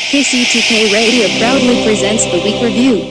KCTK Radio proudly presents the Week Review.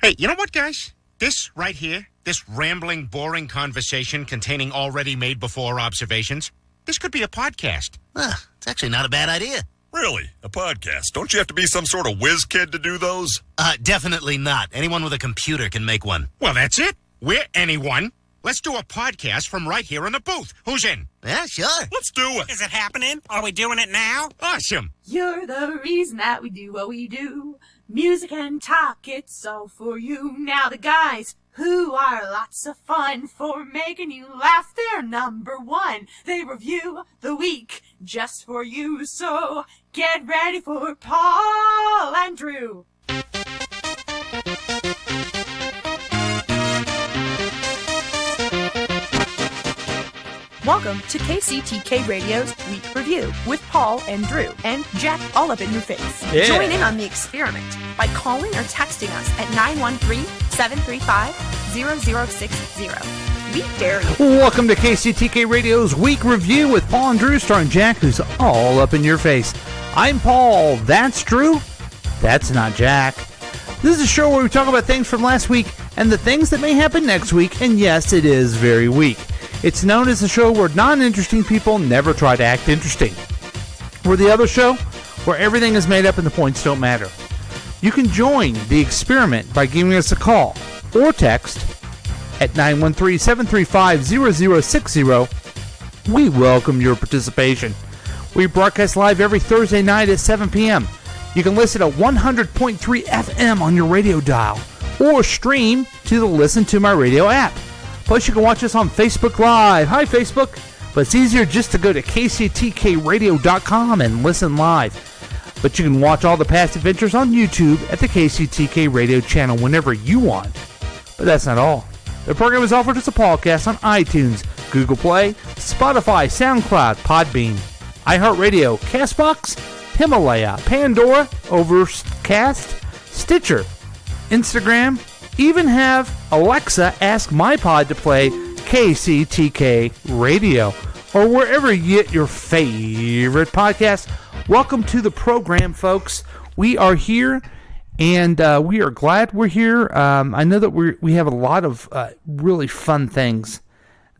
Hey, you know what, guys? This right here, this rambling, boring conversation containing already made before observations, this could be a podcast. It's actually not a bad idea. Really? A podcast? Don't you have to be some sort of whiz kid to do those? Definitely not. Anyone with a computer can make one. Well, that's it. We're anyone. Let's do a podcast from right here in the booth. Who's in? Yeah, sure. Let's do it. Is it happening? Are we doing it now? Awesome. You're the reason that we do what we do. Music and talk, it's all for you. Now the guys who are lots of fun for making you laugh, they're number one. They review the week just for you. So get ready for Paul and Drew. Welcome to KCTK Radio's Week Review with Paul and Drew and Jack all up in your face. Yeah. Join in on the experiment by calling or texting us at 913-735-0060. We dare you. Welcome to KCTK Radio's Week Review with Paul and Drew, starring Jack, who's all up in your face. I'm Paul. That's Drew. That's not Jack. This is a show where we talk about things from last week and the things that may happen next week, and yes, it is very weak. It's known as a show where non-interesting people never try to act interesting. We're the other show where everything is made up and the points don't matter. You can join the experiment by giving us a call or text at 913-735-0060. We welcome your participation. We broadcast live every Thursday night at 7 p.m. You can listen at 100.3 FM on your radio dial or stream to the Listen to My Radio app. Plus, you can watch us on Facebook Live. Hi, Facebook. But it's easier just to go to kctkradio.com and listen live. But you can watch all the past adventures on YouTube at the KCTK Radio channel whenever you want. But that's not all. The program is offered as a podcast on iTunes, Google Play, Spotify, SoundCloud, Podbean, iHeartRadio, CastBox, Himalaya, Pandora, Overcast, Stitcher, Instagram, even have Alexa ask my pod to play KCTK Radio or wherever you get your favorite podcast. Welcome to the program, folks. We are here, and we are glad we're here. I know that we have a lot of really fun things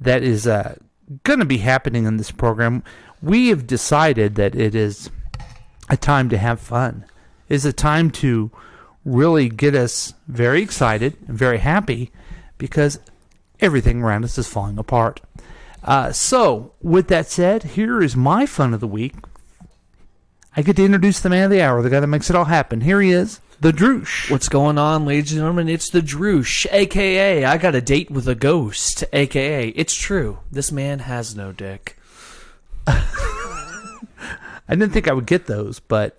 that is going to be happening in this program. We have decided that it is a time to have fun. It's a time to really get us very excited and very happy because everything around us is falling apart. So, with that said, here is my fun of the week. I get to introduce the man of the hour, the guy that makes it all happen. Here he is, the Droosh. What's going on, ladies and gentlemen? It's the Droosh, a.k.a. I got a date with a ghost, a.k.a. It's true. This man has no dick. I didn't think I would get those, but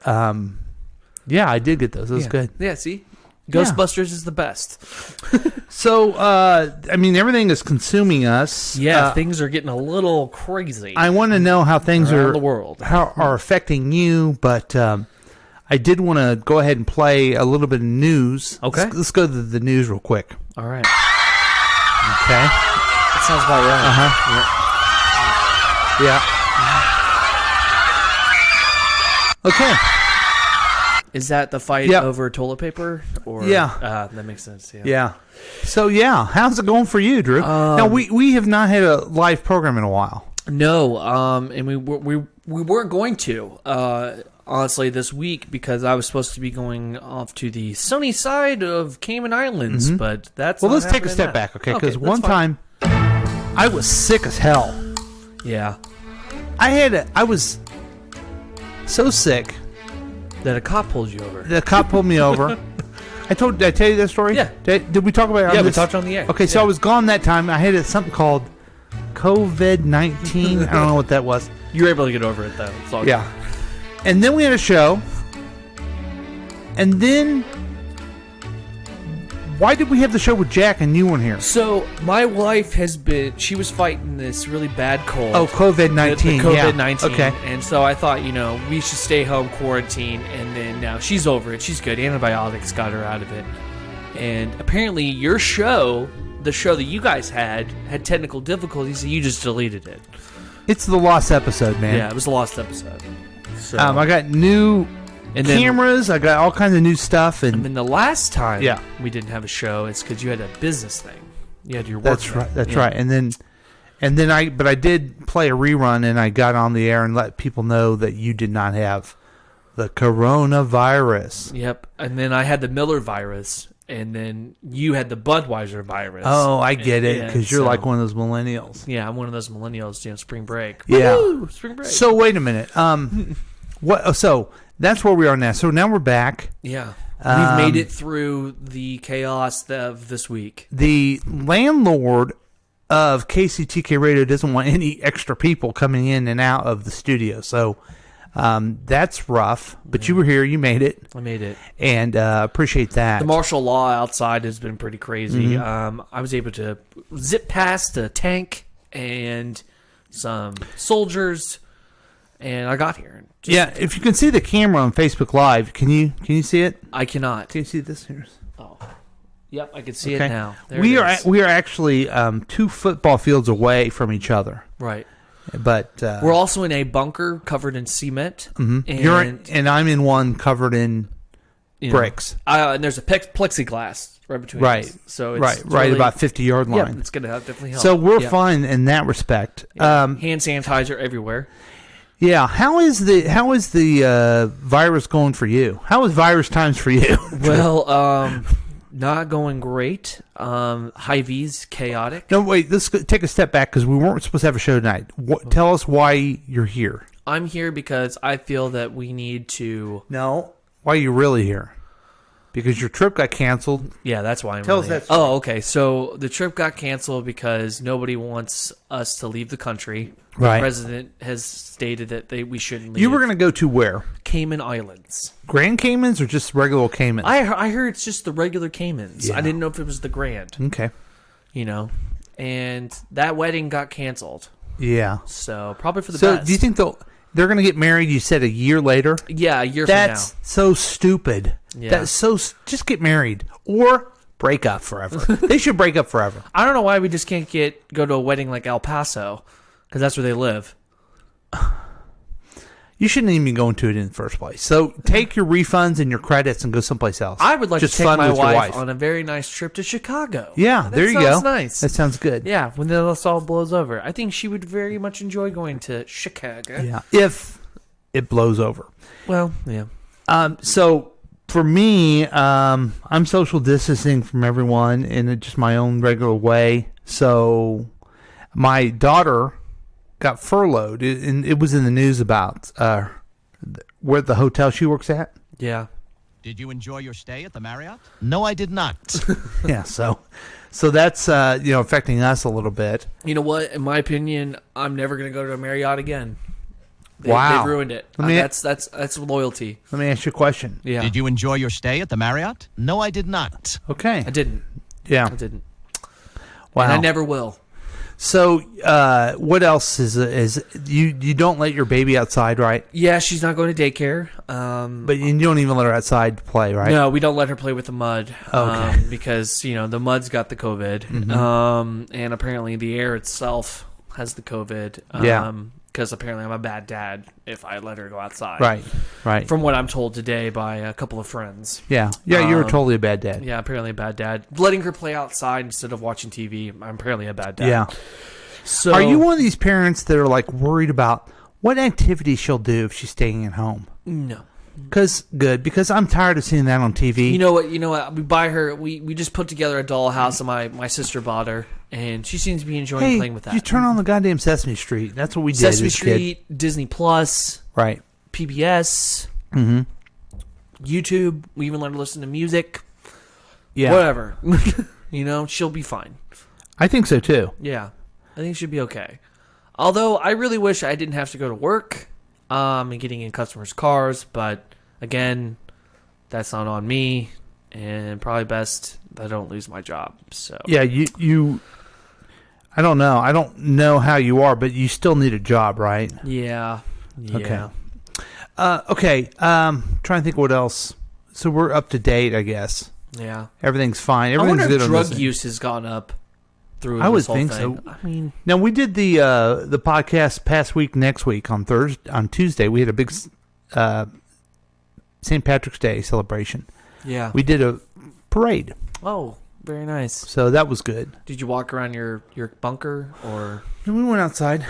yeah, I did get those. It was good. Yeah, see? Ghostbusters is the best. So, I mean, everything is consuming us. Yeah, things are getting a little crazy. I want to know how things around are the world. How are affecting you, but I did want to go ahead and play a little bit of news. Okay. Let's go to the news real quick. All right. Okay. That sounds about right. Yeah. Okay. Is that the fight over toilet paper? Or yeah. That makes sense. Yeah. Yeah. So, yeah. How's it going for you, Drew? Now, we have not had a live program in a while. No. And we weren't going to, honestly, this week because I was supposed to be going off to the sunny side of Cayman Islands, but that's Well, not let's take a step back, okay? Because one time, I was sick as hell. Yeah. I was so sick that a cop pulled you over. The cop pulled me over. Did I tell you that story? Yeah. Did we talk about it? Yeah, we talked on the air. Okay, so I was gone that time. I had something called COVID-19. I don't know what that was. You were able to get over it, though. It's all yeah. Good. And then we had a show. And then why did we have the show with Jack and you weren't here? So, my wife she was fighting this really bad cold. Oh, COVID-19. The COVID-19. Yeah. Okay. And so I thought, we should stay home, quarantine, and then now she's over it. She's good. Antibiotics got her out of it. And apparently your show, the show that you guys had technical difficulties, and you just deleted it. It's the lost episode, man. Yeah, it was the lost episode. So I got new And then, cameras. I got all kinds of new stuff, and and then the last time Yeah. we didn't have a show, it's because you had a business thing. You had your work. that's thing. right. That's Yeah. right. And then I did play a rerun, and I got on the air and let people know that you did not have the coronavirus. Yep. And then I had the Miller virus, and then you had the Budweiser virus. Oh, I get it, Yeah, because you're so- like one of those millennials. Yeah, I'm one of those millennials. Spring break. Yeah. Woo, spring break. So wait a minute. What? So that's where we are now. So now we're back. Yeah. We've made it through the chaos of this week. The landlord of KCTK Radio doesn't want any extra people coming in and out of the studio. So that's rough. But you were here. You made it. I made it. And appreciate that. The martial law outside has been pretty crazy. Mm-hmm. I was able to zip past a tank and some soldiers, and I got here. Yeah, if you can see the camera on Facebook Live, can you see it? I cannot. Can you see this here? Oh, yep, I can see it now. There We it are is. we are actually 2 football fields away from each other, Right. but We're also in a bunker covered in cement, and and I'm in one covered in you know, bricks. and there's a plexiglass right between Right. us. So it's right really, about 50-yard Yeah, line. it's gonna definitely help. So we're Yeah. fine in that respect. Hand sanitizer everywhere. Yeah. How is the virus going for you? How is virus times for you? Well, not going great. Hy-Vee's chaotic. No, wait. Let's take a step back because we weren't supposed to have a show tonight. Tell us why you're here. I'm here because I feel that we need to. No. Why are you really here? Because your trip got canceled. Yeah, that's why I'm Tell us really- that Oh, okay. So the trip got canceled because nobody wants us to leave the country. Right. The president has stated that we shouldn't leave. You were going to go to where? Cayman Islands. Grand Caymans or just regular Caymans? I heard it's just the regular Caymans. Yeah. I didn't know if it was the Grand. Okay. And that wedding got canceled. Yeah. So probably for the So best. do you think they're going to get married, you said, a year later? Yeah, a year That's from so stupid. Yeah. That's so... Just get married. Or break up forever. They should break up forever. now. I don't know why we just can't go to a wedding like El Paso, because that's where they live. You shouldn't even go into it in the first place. So take your refunds and your credits and go someplace else. I would like Just to take fun my with your wife on a very nice trip to Chicago. Yeah, That there you sounds go. Nice. That sounds good. Yeah, when this all blows over, I think she would very much enjoy going to Chicago. Yeah. If it blows over. Well, yeah. So for me, I'm social distancing from everyone in just my own regular way. So my daughter got furloughed, and it was in the news about where the hotel she works at. Yeah. Did you enjoy your stay at the Marriott? No, I did not. Yeah. So that's affecting us a little bit. You know what? In my opinion, I'm never going to go to a Marriott again. Wow. They've ruined it. That's loyalty. Let me ask you a question. Yeah. Did you enjoy your stay at the Marriott? No, I did not. Okay. I didn't. Yeah. I didn't. Wow. And I never will. So, what else is you don't let your baby outside, right? Yeah, she's not going to daycare. But you don't even let her outside to play, right? No, we don't let her play with the mud. Okay. Because, the mud's got the COVID. Mm-hmm. And apparently the air itself has the COVID. Yeah. Because apparently I'm a bad dad if I let her go outside. Right. From what I'm told today by a couple of friends. Yeah, you're totally a bad dad. Yeah, apparently a bad dad. Letting her play outside instead of watching TV, I'm apparently a bad dad. Yeah. So Are you one of these parents that are like worried about what activities she'll do if she's staying at home? No. Because I'm tired of seeing that on TV. You know what? We buy her. We just put together a dollhouse that my sister bought her, and she seems to be enjoying playing with that. You turn on the goddamn Sesame Street. That's what we did. Sesame as a kid. Street, Disney Plus, Right. PBS, YouTube. We even learned to listen to music. Yeah. Whatever. She'll be fine. I think so too. Yeah, I think she'll be okay. Although I really wish I didn't have to go to work, and getting in customers' cars. But again, that's not on me, and probably best that I don't lose my job. So Yeah, you. I don't know. I don't know how you are, but you still need a job, right? yeah. Okay. Okay. Trying to think what else. So we're up to date, I guess. Yeah. Everything's fine. I Everything's wonder good if on drug this use has gone up through I would this whole think thing. so. I mean, Now we did the podcast past week. Next week on Tuesday, we had a big St. Patrick's Day celebration. Yeah. We did a parade. Oh, very nice. So that was good. Did you walk around your bunker or? And we went outside.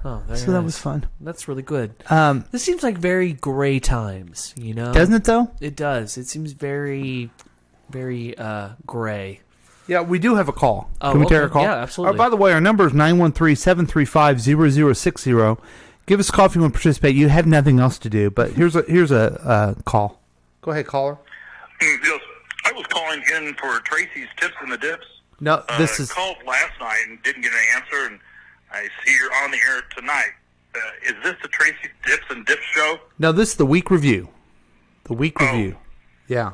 Oh, very so that nice. was fun. That's really good. This seems like very gray times, you know? Doesn't it, though? It does. It seems very, very gray. Yeah, we do have a call. Oh, Can we take okay. a call? Yeah, absolutely. By the way, our number is 913-735-0060. Give us a call if you want to participate. You have nothing else to do, but here's a call. Go ahead, caller. Yes, I was calling in for Tracy's Tips and the Dips. No, this is... called last night and didn't get an answer, and I see you're on the air tonight. Is this the Tracy's Tips and Dips show? No, this is the week review. The week review. Yeah.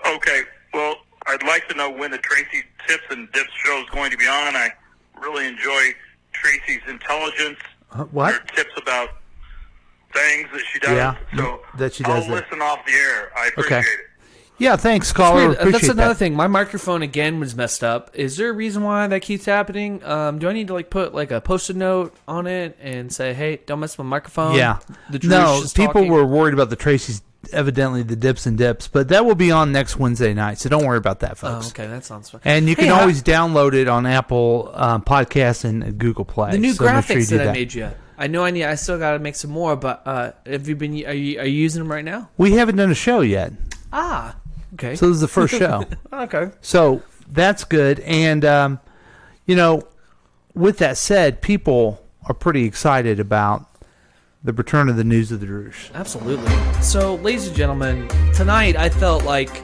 Okay, well, I'd like to know when the Tracy Tips and Dips show is going to be on. I really enjoy Tracy's intelligence. What? Her tips about things that she does. Yeah, so that she does I'll listen off the air. I appreciate it. Yeah, thanks, caller. That's Appreciate another that. thing. My microphone again was messed up. Is there a reason why that keeps happening? Do I need to put a Post-it note on it and say, "Hey, don't mess with my microphone"? Yeah. No, people were worried about the Tracy's, evidently the Dips and Dips, but that will be on next Wednesday night, so don't worry about that, folks. Oh, okay, that sounds fun. And you can always download it on Apple Podcasts and Google Play. The new so make sure you graphics do that I made you. I know I still got to make some more, but have you been? Are you using them right now? We haven't done a show yet. Ah. Okay. So this is the first show. Okay. So that's good. And, with that said, people are pretty excited about the return of the News of the Droosh. Absolutely. So, ladies and gentlemen, tonight I felt like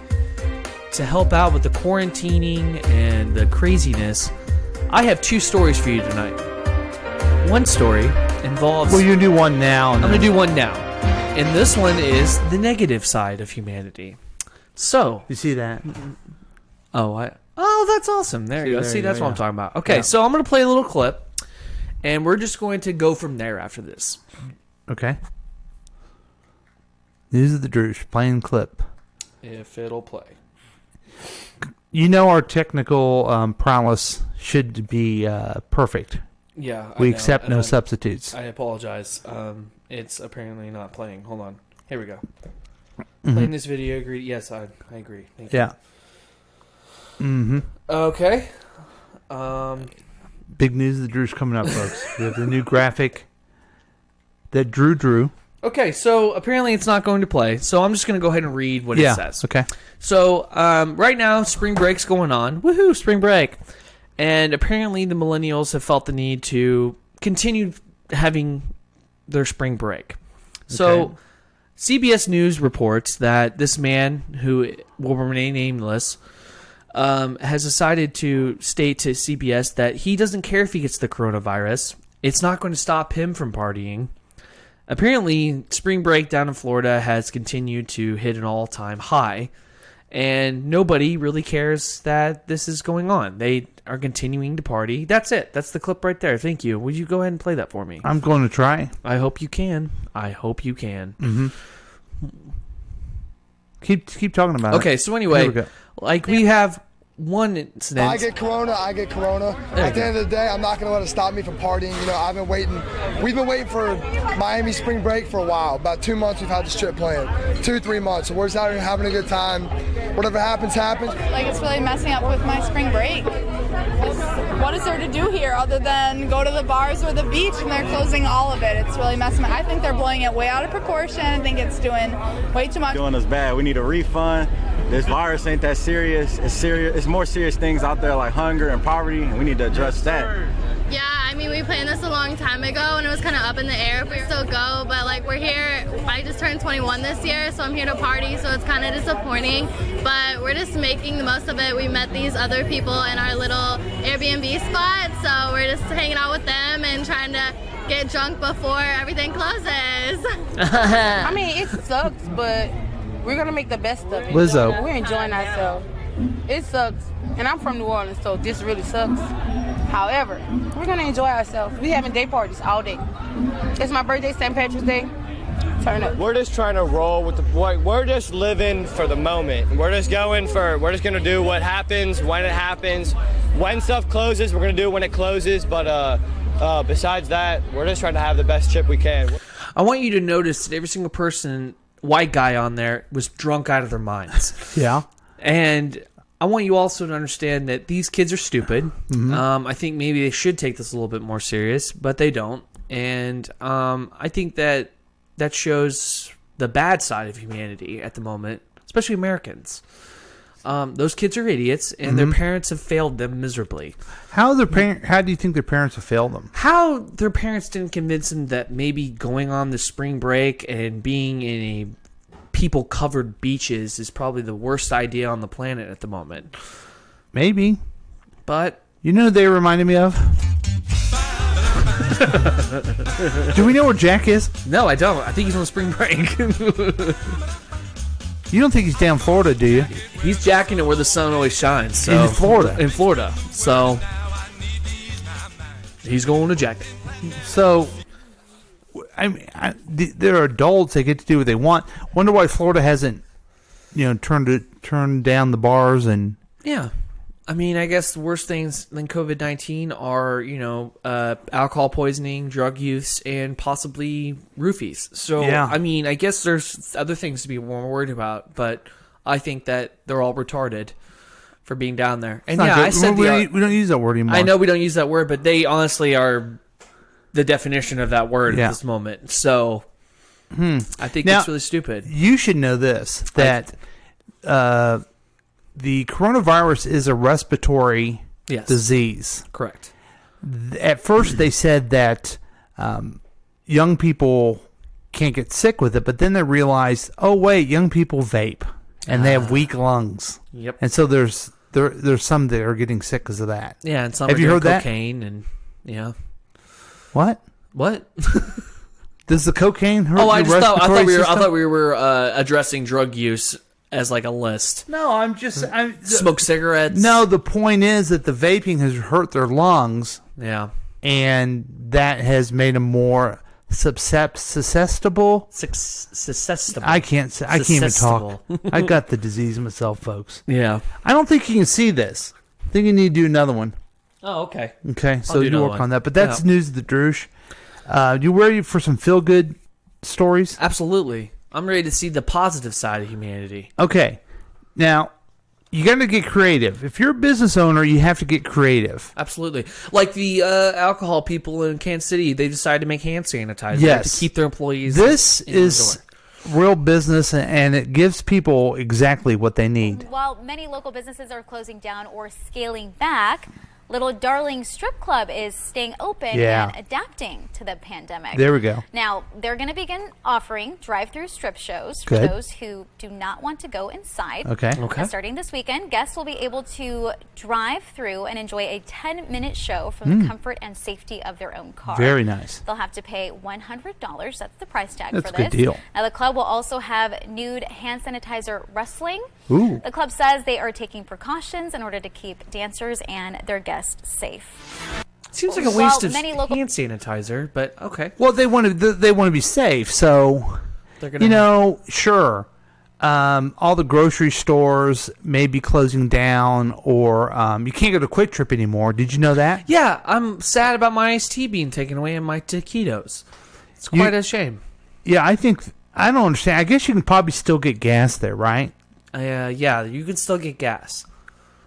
to help out with the quarantining and the craziness, I have two stories for you tonight. One story involves... Well, you do one now. I'm going to do one now. And this one is the negative side of humanity. So you see that? Oh, that's awesome. There you go. See, that's what I'm talking about. Okay, Yeah. so I'm going to play a little clip, and we're just going to go from there after this. Okay. News of the Droosh, playing clip. If it'll play. You know our technical prowess should be perfect. Yeah, we accept no substitutes. I apologize. It's apparently not playing. Hold on. Here we go. Mm-hmm. Playing this video. Agreed. Yes, I agree. Thank you. Yeah. Mm-hmm. Okay. Big news of the Drew's coming up, folks. We have the new graphic that Drew drew. Okay, so apparently it's not going to play. So I'm just going to go ahead and read what it says. Okay. So right now, spring break's going on. Woohoo, spring break. And apparently the millennials have felt the need to continue having their spring break. So CBS News reports that this man, who will remain nameless, has decided to state to CBS that he doesn't care if he gets the coronavirus. It's not going to stop him from partying. Apparently, spring break down in Florida has continued to hit an all-time high, and nobody really cares that this is going on. They are continuing to party. That's it. That's the clip right there. Thank you. Would you go ahead and play that for me? I'm going to try. I hope you can. Mm-hmm. Keep talking about it. Okay, so anyway, Here we go. like we have one incident. I get corona. At the end of the day, I'm not going to let it stop me from partying. You know, we've been waiting for Miami spring break for a while. About 2 months we've had this trip planned. 2-3 months. So we're just out here having a good time. Whatever happens, happens. Like, it's really messing up with my spring break. What is there to do here other than go to the bars or the beach, and they're closing all of it? It's really messing up. I think they're blowing it way out of proportion. I think it's doing way too much. Doing us bad. We need a refund. This virus ain't that serious. It's serious. It's more serious things out there like hunger and poverty, and we need to address that. Yeah, I mean, we planned this a long time ago, and it was kind of up in the air if we still go, but like we're here. I just turned 21 this year, so I'm here to party, so it's kind of disappointing, but we're just making the most of it. We met these other people in our little Airbnb spot, so we're just hanging out with them and trying to get drunk before everything closes. I mean, it sucks, but we're gonna make the best of it. Lizzo. We're enjoying ourselves. It sucks, and I'm from New Orleans, so this really sucks. However, we're gonna enjoy ourselves. We having day parties all day. It's my birthday, St. Patrick's Day. Turn up. We're just trying to roll with we're just living for the moment. We're just gonna do what happens when it happens. When stuff closes, we're gonna do it when it closes. But besides that, we're just trying to have the best trip we can. I want you to notice that every single person white guy on there was drunk out of their minds. Yeah. And I want you also to understand that these kids are stupid. Mm-hmm. I think maybe they should take this a little bit more serious, but they don't. And I think that shows the bad side of humanity at the moment, especially Americans. Those kids are idiots, and their parents have failed them miserably. How do you think their parents have failed them? How their parents didn't convince them that maybe going on the spring break and being in a people-covered beaches is probably the worst idea on the planet at the moment. Maybe. But... You know who they reminded me of? Do we know where Jack is? No, I don't. I think he's on spring break. You don't think he's down Florida, do you? He's jacking it where the sun always shines. So. In Florida. In Florida. So, he's going to jack it. So... they're adults. They get to do what they want. Wonder why Florida hasn't, turned down the bars and. Yeah, I mean, I guess the worst things than COVID-19 are, alcohol poisoning, drug use, and possibly roofies. So, yeah. I mean, I guess there's other things to be more worried about, but I think that they're all retarded for being down there. And yeah, I said we don't use that word anymore. I know we don't use that word, but they honestly are the definition of that word at this moment. So I think it's really stupid. You should know this, that the coronavirus is a respiratory disease. Correct. At first they said that young people can't get sick with it, but then they realized, oh wait, young people vape and they have weak lungs. Yep. And so there's some that are getting sick because of that. Yeah, and some have are you doing heard cocaine and What? Does the cocaine hurt I your respiratory system? I thought we were addressing drug use as like a list. No, I'm smoke cigarettes. No, the point is that the vaping has hurt their lungs. Yeah. And that has made them more susceptible. Susceptible. I can't even talk. I got the disease myself, folks. Yeah. I don't think you can see this. I think you need to do another one. Oh, okay. Okay, so you work on that. But that's Yeah. news of the Droosh. You ready for some feel-good stories? Absolutely. I'm ready to see the positive side of humanity. Okay. Now, you got to get creative. If you're a business owner, you have to get creative. Absolutely. Like the alcohol people in Kansas City, they decided to make hand sanitizer Yes. to keep their employees This in the is door. real business, and it gives people exactly what they need. While many local businesses are closing down or scaling back, Little Darling Strip Club is staying open and adapting to the pandemic. There we go. Now, they're going to begin offering drive-through strip shows for Good. those who do not want to go inside. Okay. Now, starting this weekend, guests will be able to drive through and enjoy a 10-minute show from the comfort and safety of their own car. Very nice. They'll have to pay $100. That's the price tag That's for a this. good deal. Now, the club will also have nude hand sanitizer wrestling. Ooh. The club says they are taking precautions in order to keep dancers and their guests safe. Seems like a waste of hand sanitizer, but okay. Well, they want to be safe, so They're gonna sure. All the grocery stores may be closing down, or you can't go to Quick Trip anymore. Did you know that? Yeah, I'm sad about my iced tea being taken away and my taquitos. It's quite a shame. Yeah, I don't understand. I guess you can probably still get gas there, right? Yeah, you can still get gas,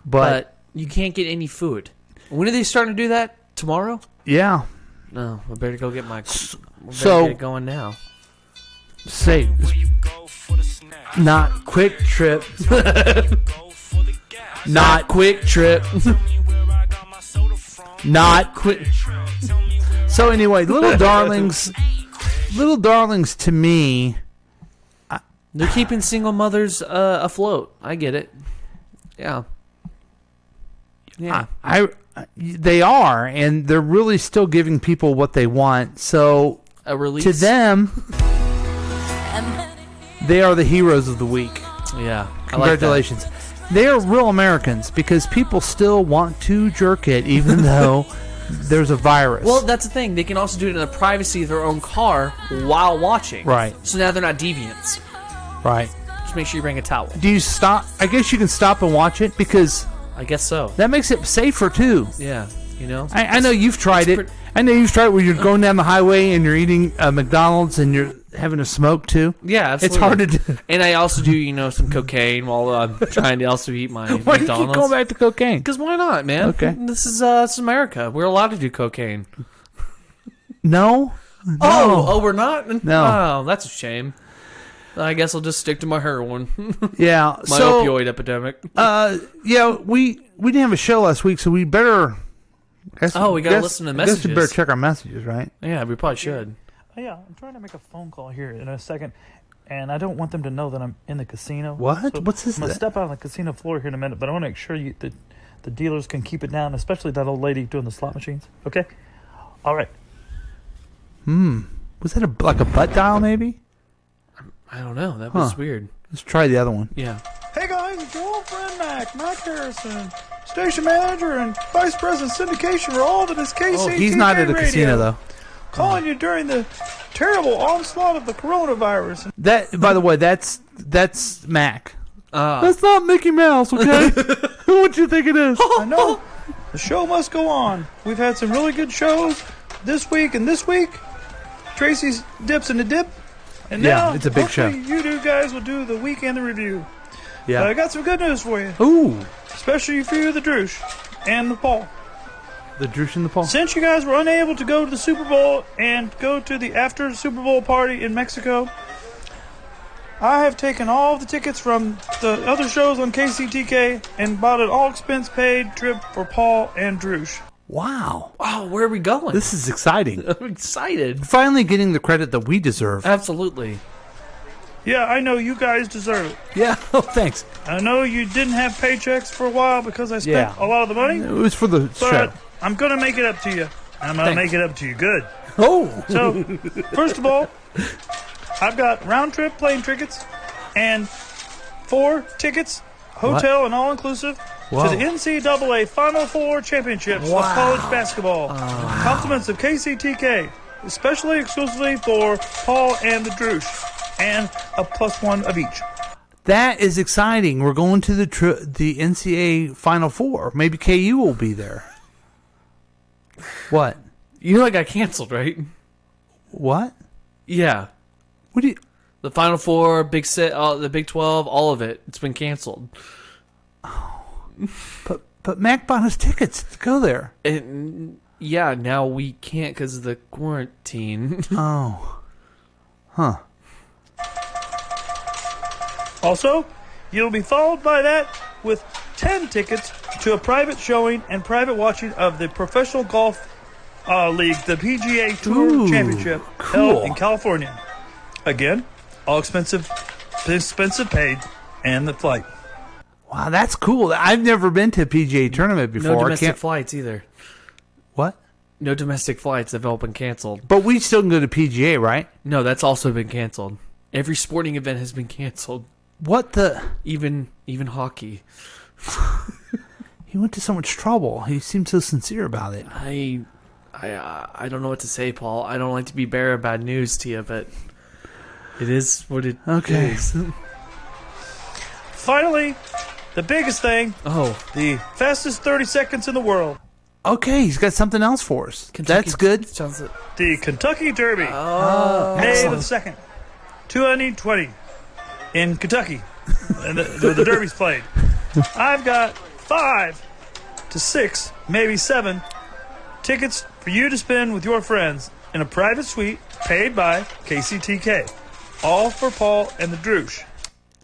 but you can't get any food. When are they starting to do that? Tomorrow? Yeah. No, I better go get my. So get going now. Say, not Quick Trip. Not Quick Trip. Not Quick. So anyway, Little Darlings to me, they're keeping single mothers afloat. I get it. Yeah. Yeah. They are, and they're really still giving people what they want. So a release to them, they are the heroes of the week. Yeah. Congratulations. They are real Americans because people still want to jerk it even though there's a virus. Well, that's the thing. They can also do it in the privacy of their own car while watching. Right. So now they're not deviants. Right. Just make sure you bring a towel. Do you stop? I guess you can stop and watch it because I guess so. That makes it safer too. Yeah. You know. I know you've tried it. I know you've tried it where you're going down the highway and you're eating McDonald's and having a smoke too. Yeah, absolutely. It's hard to do. And I also do, some cocaine while I'm trying to also eat my Why do you McDonald's. keep going back to cocaine? Because why not, man? Okay. This is America. We're allowed to do cocaine. No. Oh, we're not? No. Oh, that's a shame. I guess I'll just stick to my heroin. Yeah. My opioid epidemic. Yeah, we didn't have a show last week, so we better. We gotta listen to I guess we better messages. check our messages, right? Yeah, we probably should. Yeah, I'm trying to make a phone call here in a second, and I don't want them to know that I'm in the casino. What? So What's this? I'm gonna step out on the casino floor here in a minute, but I want to make sure that the dealers can keep it down, especially that old lady doing the slot machines. Okay. All right. Was that like a butt dial, maybe? I don't know. That was weird. Let's try the other one. Yeah. Hey guys, it's your old friend Mac Harrison, station manager and vice president syndication for all that is KCTK Oh, he's not at a Radio. casino though. Calling you during the terrible onslaught of the coronavirus. That, by the way, that's Mac. Ah. That's not Mickey Mouse, okay? Who would you think it is? I know. The show must go on. We've had some really good shows this week and this week. Tracy's Dips in the Dip. And Yeah, now, it's a big show. hopefully you two guys will do the weekend review. Yeah. But I got some good news for you. Ooh. Especially for you, the Droosh and the Paul. The Droosh and the Paul. Since you guys were unable to go to the Super Bowl and go to the after Super Bowl party in Mexico, I have taken all of the tickets from the other shows on KCTK and bought an all-expense-paid trip for Paul and Droosh. Wow. Wow, where are we going? This is exciting. I'm excited. Finally getting the credit that we deserve. Absolutely. Yeah, I know you guys deserve it. Yeah, oh, thanks. I know you didn't have paychecks for a while because I spent a lot of the money. It was for the show. But I'm going to make it up to you. I'm going to Thanks. make it up to you good. Oh. So, first of all, I've got round-trip plane tickets and 4 tickets, hotel and all-inclusive, Whoa. to the NCAA Final Four Championships of college basketball. Compliments of KCTK, especially exclusively for Paul and the Droosh, and a +1 of each. That is exciting. We're going to the NCAA Final Four. Maybe KU will be there. What? You know I got canceled, right? What? Yeah. What do you... The Final Four, Big Set, the Big 12, all of it. It's been canceled. But Mac bought us tickets to go there. And yeah, now we can't because of the quarantine. Oh. Huh. Also, you'll be followed by that with 10 tickets to a private showing and private watching of the Professional Golf League, the PGA Tour Championship, held in California. Again, all expensive paid, and the flight. Wow, that's cool. I've never been to a PGA tournament before. No I domestic can't... flights either. What? No domestic flights have all been canceled. But we still can go to PGA, right? No, that's also been canceled. Every sporting event has been canceled. What the? Even hockey. He went to so much trouble. He seemed so sincere about it. I don't know what to say, Paul. I don't like to be bearer of bad news to you, but it is what it is. Finally, the biggest thing. Oh. The fastest 30 seconds in the world. Okay, he's got something else for us. That's good. The Kentucky Derby. Oh, May excellent. the 2nd. 2020 in Kentucky. And the Derby's played. I've got 5 to 6, maybe 7 tickets for you to spend with your friends in a private suite paid by KCTK. All for Paul and the Droosh.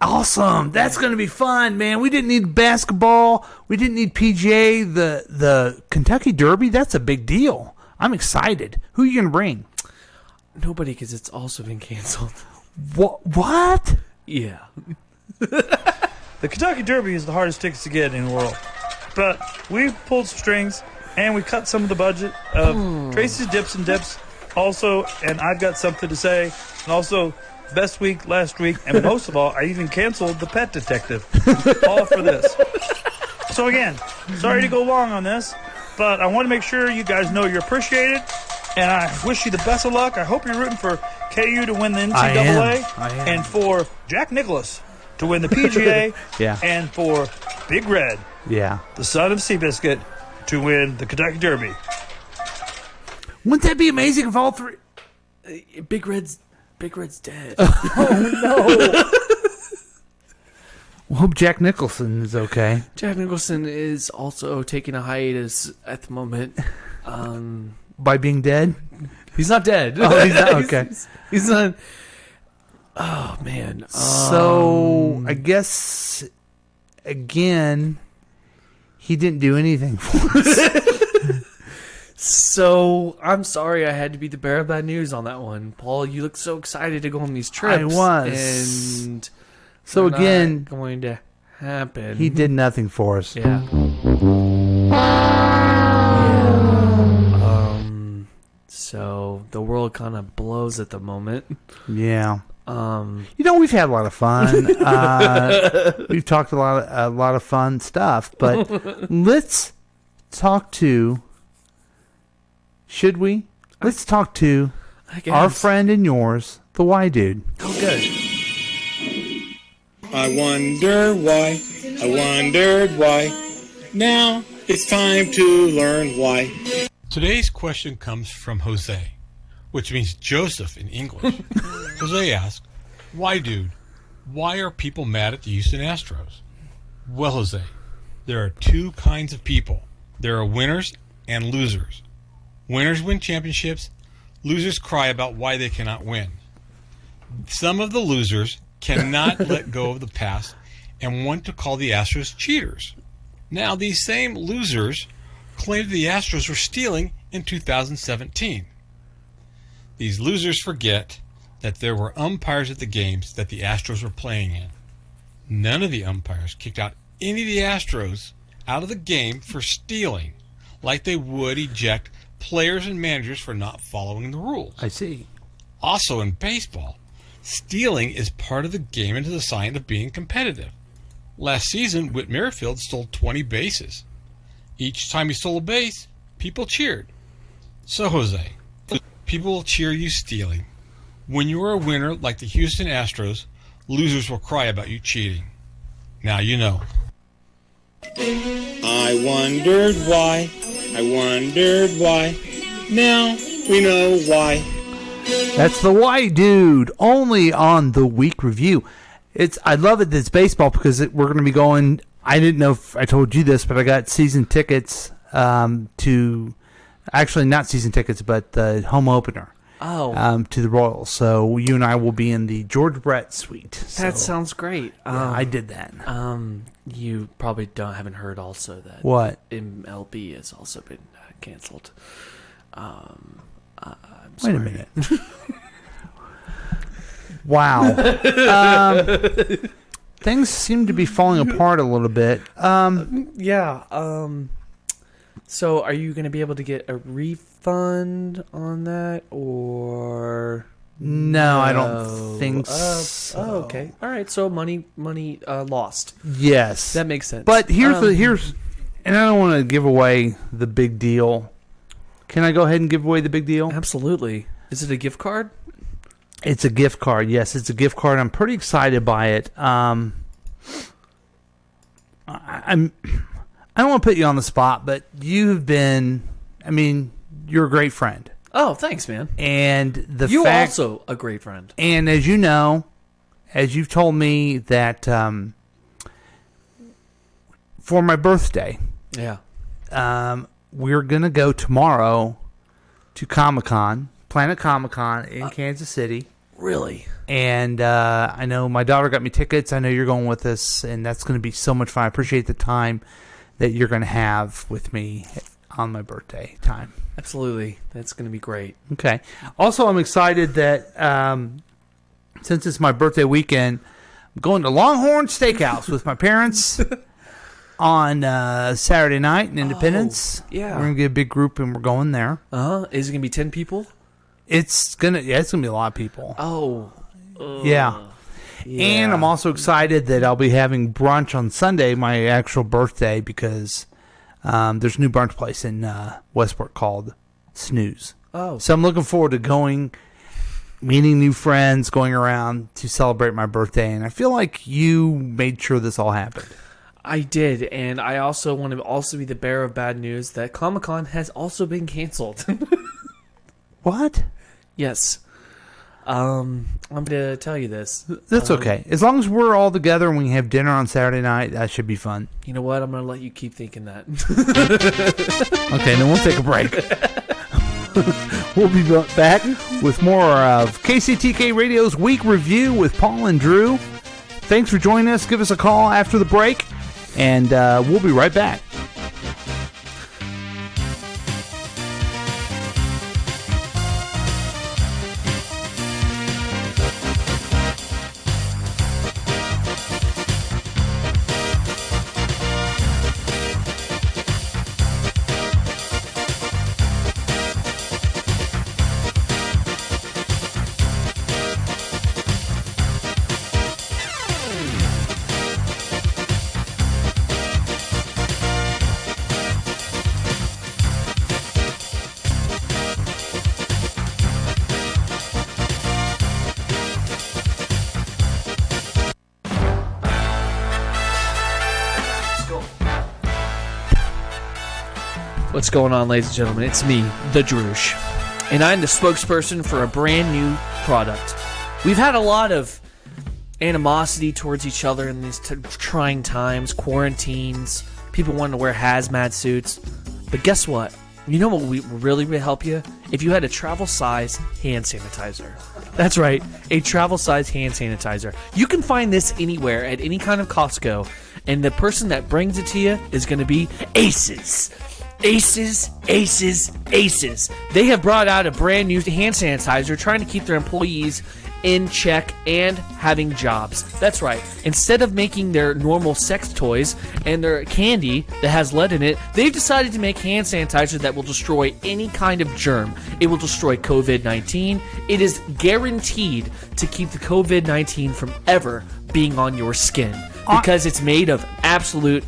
Awesome. That's going to be fun, man. We didn't need basketball. We didn't need PGA. The Kentucky Derby, that's a big deal. I'm excited. Who are you going to bring? Nobody, because it's also been canceled. What? Yeah. The Kentucky Derby is the hardest tickets to get in the world. But we pulled some strings, and we cut some of the budget of Tracy's Dips and Dips also, and I've got something to say, and also best week last week, and most of all, I even canceled the Pet Detective. All for this. So again, sorry to go long on this, but I want to make sure you guys know you're appreciated, and I wish you the best of luck. I hope you're rooting for KU to win the NCAA, I am. and for Jack Nicklaus to win the PGA, Yeah. and for Big Red, Yeah. the son of Seabiscuit, to win the Kentucky Derby. Wouldn't that be amazing if all three... Big Red's Big Red's dead. Oh, no. Well, hope Jack Nicholson is okay. Jack Nicholson is also taking a hiatus at the moment. By being dead? He's not dead. Oh, he's not? Okay. He's not. Oh, man. So, I guess, again, he didn't do anything for us. So, I'm sorry I had to be the bearer of bad news on that one. Paul, you look so excited to go on these trips. I was. And so, again, not going to happen. He did nothing for us. Yeah. So, the world kind of blows at the moment. Yeah. We've had a lot of fun. We've talked a lot of fun stuff, but let's talk to. Should we? Let's talk to our friend and yours, the Y Dude. Oh, good. I wondered why. Now it's time to learn why. Today's question comes from Jose, which means Joseph in English. Jose asked, "Why, dude? Why are people mad at the Houston Astros?" Well, Jose, there are two kinds of people. There are winners and losers. Winners win championships. Losers cry about why they cannot win. Some of the losers cannot let go of the past and want to call the Astros cheaters. Now, these same losers claimed the Astros were stealing in 2017. These losers forget that there were umpires at the games that the Astros were playing in. None of the umpires kicked out any of the Astros out of the game for stealing, like they would eject players and managers for not following the rules. I see. Also in baseball, stealing is part of the game and is a sign of being competitive. Last season, Whit Merrifield stole 20 bases. Each time he stole a base, people cheered. So, Jose, people will cheer you stealing. When you are a winner like the Houston Astros, losers will cry about you cheating. Now you know. I wondered why. Now we know why. That's the Y Dude, only on the Week Review. I love it that it's baseball because we're going to be going. I didn't know if I told you this, but I got season tickets to, actually not season tickets, but the home opener. Oh. To the Royals. So you and I will be in the George Brett suite. That sounds great. Yeah, I did that. You probably haven't heard also that What? MLB has also been canceled. Wait a minute. Wow. Things seem to be falling apart a little bit. Yeah. So are you going to be able to get a refund on that, or no? I don't think so. Oh, okay. All right. So money lost. Yes, that makes sense. But here's, and I don't want to give away the big deal. Can I go ahead and give away the big deal? Absolutely. Is it a gift card? It's a gift card. Yes, it's a gift card. I'm pretty excited by it. I don't want to put you on the spot, but you've been. I mean, you're a great friend. Oh, thanks, man. And you also a great friend. And as you know, as you've told me that for my birthday, yeah, we're gonna go tomorrow to Comic-Con, Planet Comic-Con in Kansas City. Really? And I know my daughter got me tickets. I know you're going with us, and that's going to be so much fun. I appreciate the time that you're going to have with me on my birthday time. Absolutely. That's going to be great. Okay. Also, I'm excited that since it's my birthday weekend, I'm going to Longhorn Steakhouse with my parents on Saturday night in Independence. yeah. We're going to get a big group, and we're going there. Is it going to be 10 people? It's gonna be a lot of people. Oh. Yeah. And I'm also excited that I'll be having brunch on Sunday, my actual birthday, because there's a new brunch place in Westport called Snooze. Oh. So I'm looking forward to going, meeting new friends, going around to celebrate my birthday. And I feel like you made sure this all happened. I did, and I also want to be the bearer of bad news that Comic-Con has also been canceled. What? Yes. I'm going to tell you this. That's okay. As long as we're all together and we have dinner on Saturday night, that should be fun. You know what? I'm going to let you keep thinking that. Okay, then we'll take a break. We'll be back with more of KCTK Radio's Week Review with Paul and Drew. Thanks for joining us. Give us a call after the break, and we'll be right back. What's going on, ladies and gentlemen? It's me, the Droosh, and I'm the spokesperson for a brand new product. We've had a lot of animosity towards each other in these trying times, quarantines, people wanting to wear hazmat suits. But guess what? You know what would really help you? If you had a travel size hand sanitizer. That's right, a travel size hand sanitizer. You can find this anywhere at any kind of Costco, and the person that brings it to you is going to be Aces. Aces. They have brought out a brand new hand sanitizer trying to keep their employees in check and having jobs. That's right. Instead of making their normal sex toys and their candy that has lead in it, they've decided to make hand sanitizer that will destroy any kind of germ. It will destroy COVID-19. It is guaranteed to keep the COVID-19 from ever being on your skin because it's made of absolute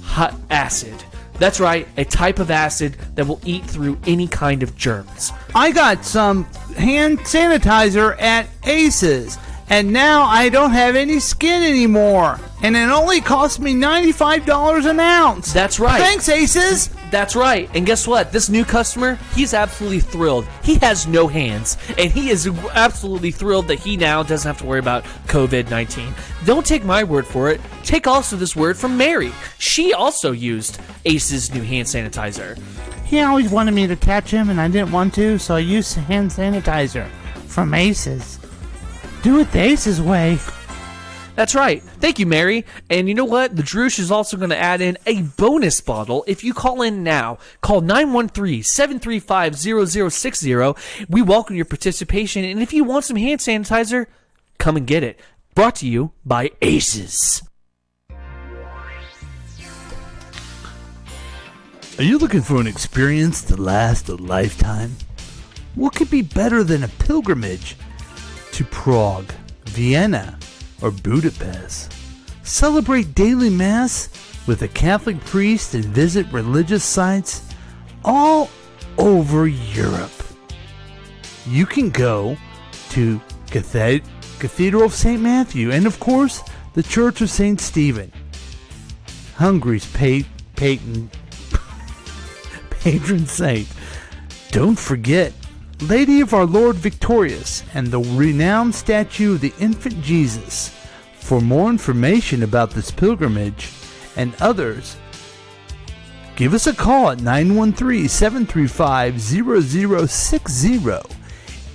hot acid. That's right, a type of acid that will eat through any kind of germs. I got some hand sanitizer at Aces, and now I don't have any skin anymore. And it only cost me $95 an ounce. That's right. Thanks, Aces. That's right. And guess what? This new customer, he's absolutely thrilled. He has no hands, and he is absolutely thrilled that he now doesn't have to worry about COVID-19. Don't take my word for it. Take also this word from Mary. She also used Ace's new hand sanitizer. He always wanted me to catch him, and I didn't want to, so I used hand sanitizer from Aces. Do it the Aces way. That's right. Thank you, Mary. And you know what? The Droosh is also going to add in a bonus bottle if you call in now. Call 913-735-0060. We welcome your participation. And if you want some hand sanitizer, come and get it. Brought to you by Aces. Are you looking for an experience to last a lifetime? What could be better than a pilgrimage to Prague, Vienna, or Budapest? Celebrate daily Mass with a Catholic priest and visit religious sites all over Europe. You can go to Cathedral of St. Matthew and, of course, the Church of St. Stephen, Hungary's patron saint. Don't forget Lady of Our Lord Victorious and the renowned statue of the infant Jesus. For more information about this pilgrimage and others, give us a call at 913-735-0060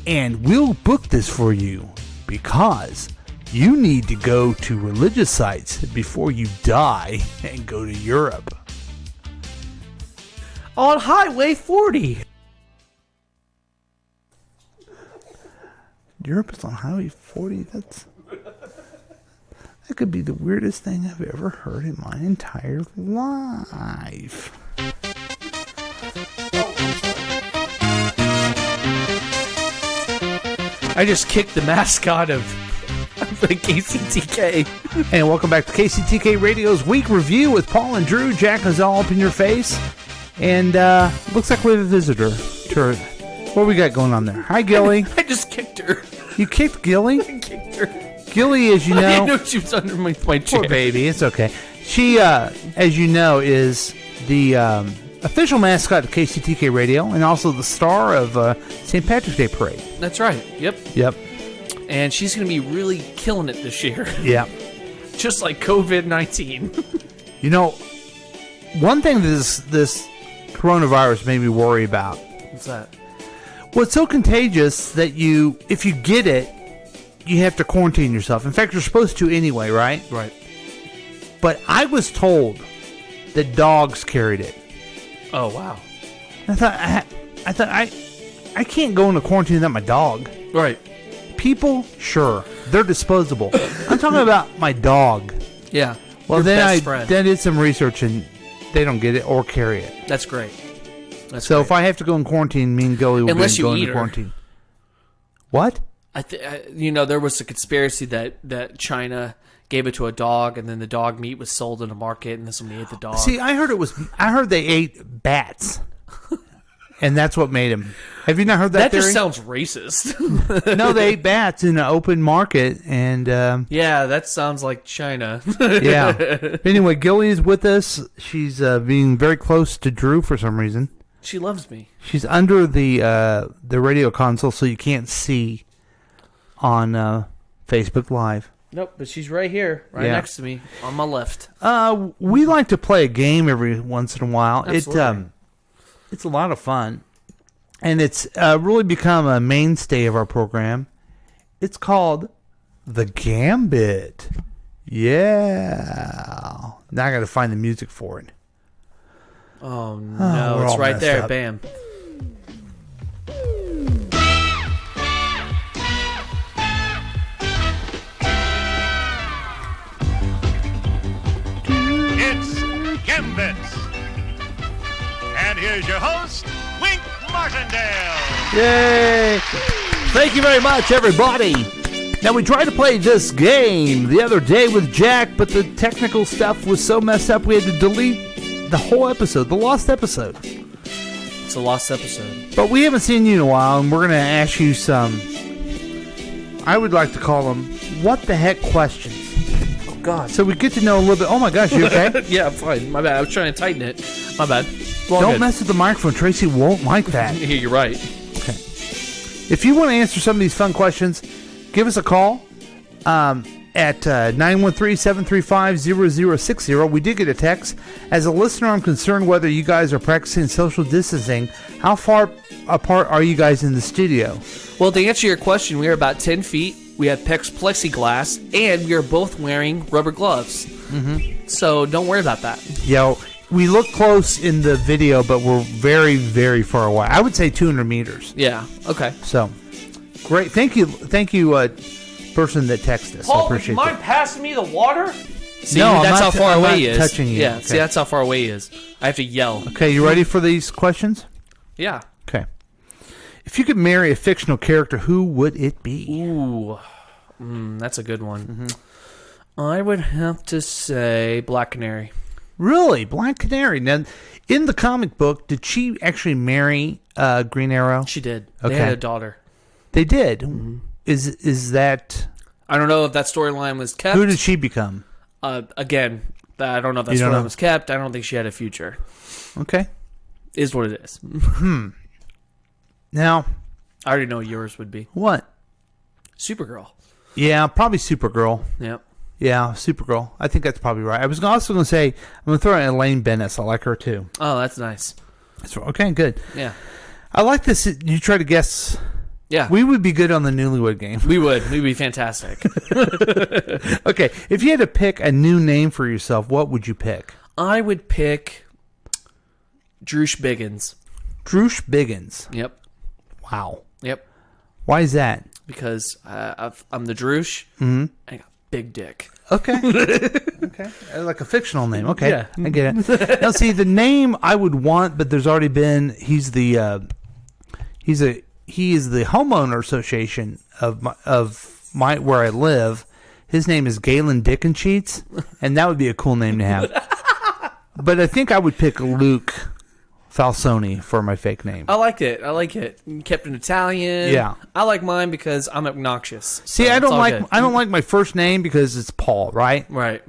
and we'll book this for you because you need to go to religious sites before you die and go to Europe. On Highway 40. Europe is on Highway 40? That could be the weirdest thing I've ever heard in my entire life. I just kicked the mascot of the KCTK. And welcome back to KCTK Radio's Week Review with Paul and Drew. Jack is all up in your face. And looks like we have a visitor. Sure. What we got going on there? Hi, Gilly. I just kicked her. You kicked Gilly? I kicked her. Gilly, as you know... I didn't know she was underneath my chair. Poor baby. It's okay. She, as you know, is the official mascot of KCTK Radio and also the star of St. Patrick's Day Parade. That's right. Yep. and she's going to be really killing it this year. Yeah. Just like COVID-19. You know, one thing this coronavirus made me worry about. What's that? Well, it's so contagious that if you get it, you have to quarantine yourself. In fact, you're supposed to anyway, right? Right. But I was told that dogs carried it. Oh, wow. I thought I can't go into quarantine without my dog. Right. People, sure, they're disposable. I'm talking about my dog. Yeah. Well, Your then best I friend. did some research, and they don't get it or carry it. That's great. So if I have to go in quarantine, me and Gilly will Unless be you going eat into her. quarantine. What? There was a conspiracy that China gave it to a dog, and then the dog meat was sold in a market, and then somebody ate the dog. See, I heard they ate bats, and that's what made him. Have you not heard that theory? Just sounds racist. No, they ate bats in an open market, and yeah, that sounds like China. yeah. Anyway, Gilly is with us. She's being very close to Drew for some reason. She loves me. She's under the radio console, so you can't see on Facebook Live. Nope, but she's right here, next to me, on my left. We like to play a game every once in a while. Absolutely. It's a lot of fun, and it's really become a mainstay of our program. It's called The Gambit. Yeah. Now I got to find the music for it. Oh, no, we're it's all right messed there. up. Bam. It's Gambit. And here's your host, Wink Martindale. Yay! Thank you very much, everybody. Now, we tried to play this game the other day with Jack, but the technical stuff was so messed up we had to delete the whole episode, the lost episode. It's a lost episode. But we haven't seen you in a while, and we're going to ask you some, I would like to call them, what the heck questions. Oh, God. So we get to know a little bit. Oh, my gosh, you okay? Yeah, I'm fine. My bad. I was trying to tighten it. My bad. Well, Don't good. mess with the microphone. Tracy won't like that. Yeah, you're right. Okay. If you want to answer some of these fun questions, give us a call at 913-735-0060. We did get a text. As a listener, I'm concerned whether you guys are practicing social distancing. How far apart are you guys in the studio? Well, to answer your question, we are about 10 feet. We have plexiglass, and we are both wearing rubber gloves. Mm-hmm. So don't worry about that. Yo, we look close in the video, but we're very, very far away. I would say 200 meters. Yeah, okay. So, great. Thank you, person that texted us. I Paul, would appreciate you mind that. passing me the water? See, No, I'm that's not how far I'm away not he is. touching you. Yeah, Okay. see, that's how far away he is. I have to yell. Okay, you ready for these questions? Yeah. Okay. If you could marry a fictional character, who would it be? Ooh, that's a good one. I would have to say Black Canary. Really? Black Canary. Now, in the comic book, did she actually marry Green Arrow? She did. Okay. They had a daughter. They did? Is that... I don't know if that storyline was kept. Who did she become? Again, I don't know if that You don't storyline know? was kept. I don't think she had a future. Okay. Is what it is. Now... I already know what yours would be. What? Supergirl. Yeah, probably Supergirl. Yep. Yeah, Supergirl. I think that's probably right. I was also going to say, I'm going to throw in Elaine Bennis. I like her too. Oh, that's nice. That's okay, good. Yeah. I like this. You try to guess. Yeah. We would be good on the Newlywed Game. We would. We'd be fantastic. Okay, if you had to pick a new name for yourself, what would you pick? I would pick Droosh Biggins. Droosh Biggins. Yep. Wow. Yep. Why is that? Because I'm the Droosh. Mm-hmm. I got big dick. Okay. Okay. Like a fictional name. Okay. Yeah. I get it. Now, see, the name I would want, but there's already been. He is the homeowner association of my where I live. His name is Galen Dickensheets, and that would be a cool name to have. But I think I would pick Luke Falsoni for my fake name. I like it. Kept in Italian. Yeah. I like mine because I'm obnoxious. See, So I it's don't all like good. I don't like my first name because it's Paul, right? Right.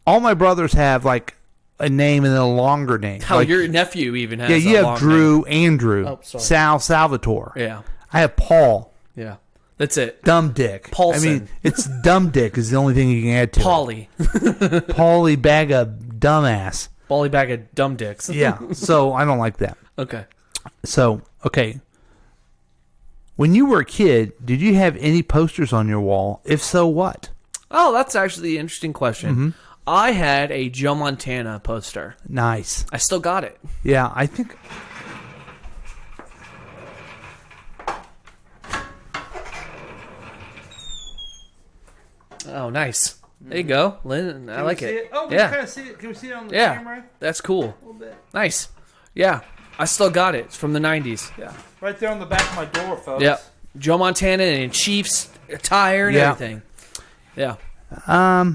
All my brothers have like a name and then a longer name. Hell, like, your nephew even has. yeah, you a have long Drew, name. Andrew, Oh, sorry. Salvatore. Yeah. I have Paul. Yeah. That's it. Dumb Dick. Paulson. I mean, it's Dumb Dick is the only thing you can add to Paulie. it. Paulie bag of dumbass. Paulie bag of dumb dicks. Yeah, so I don't like that. Okay. So, okay. When you were a kid, did you have any posters on your wall? If so, what? Oh, that's actually an interesting question. Mm-hmm. I had a Joe Montana poster. Nice. I still got it. Yeah, I think... Oh, nice. There you go, Lynn. I like it. Oh, yeah. Kind of see it. Can we see it on the Yeah, camera? that's cool. A little bit. Nice. Yeah, I still got it. It's from the 90s. Yeah. Right there on the back of my door, folks. Yeah. Joe Montana in Chiefs attire and everything. Yeah. I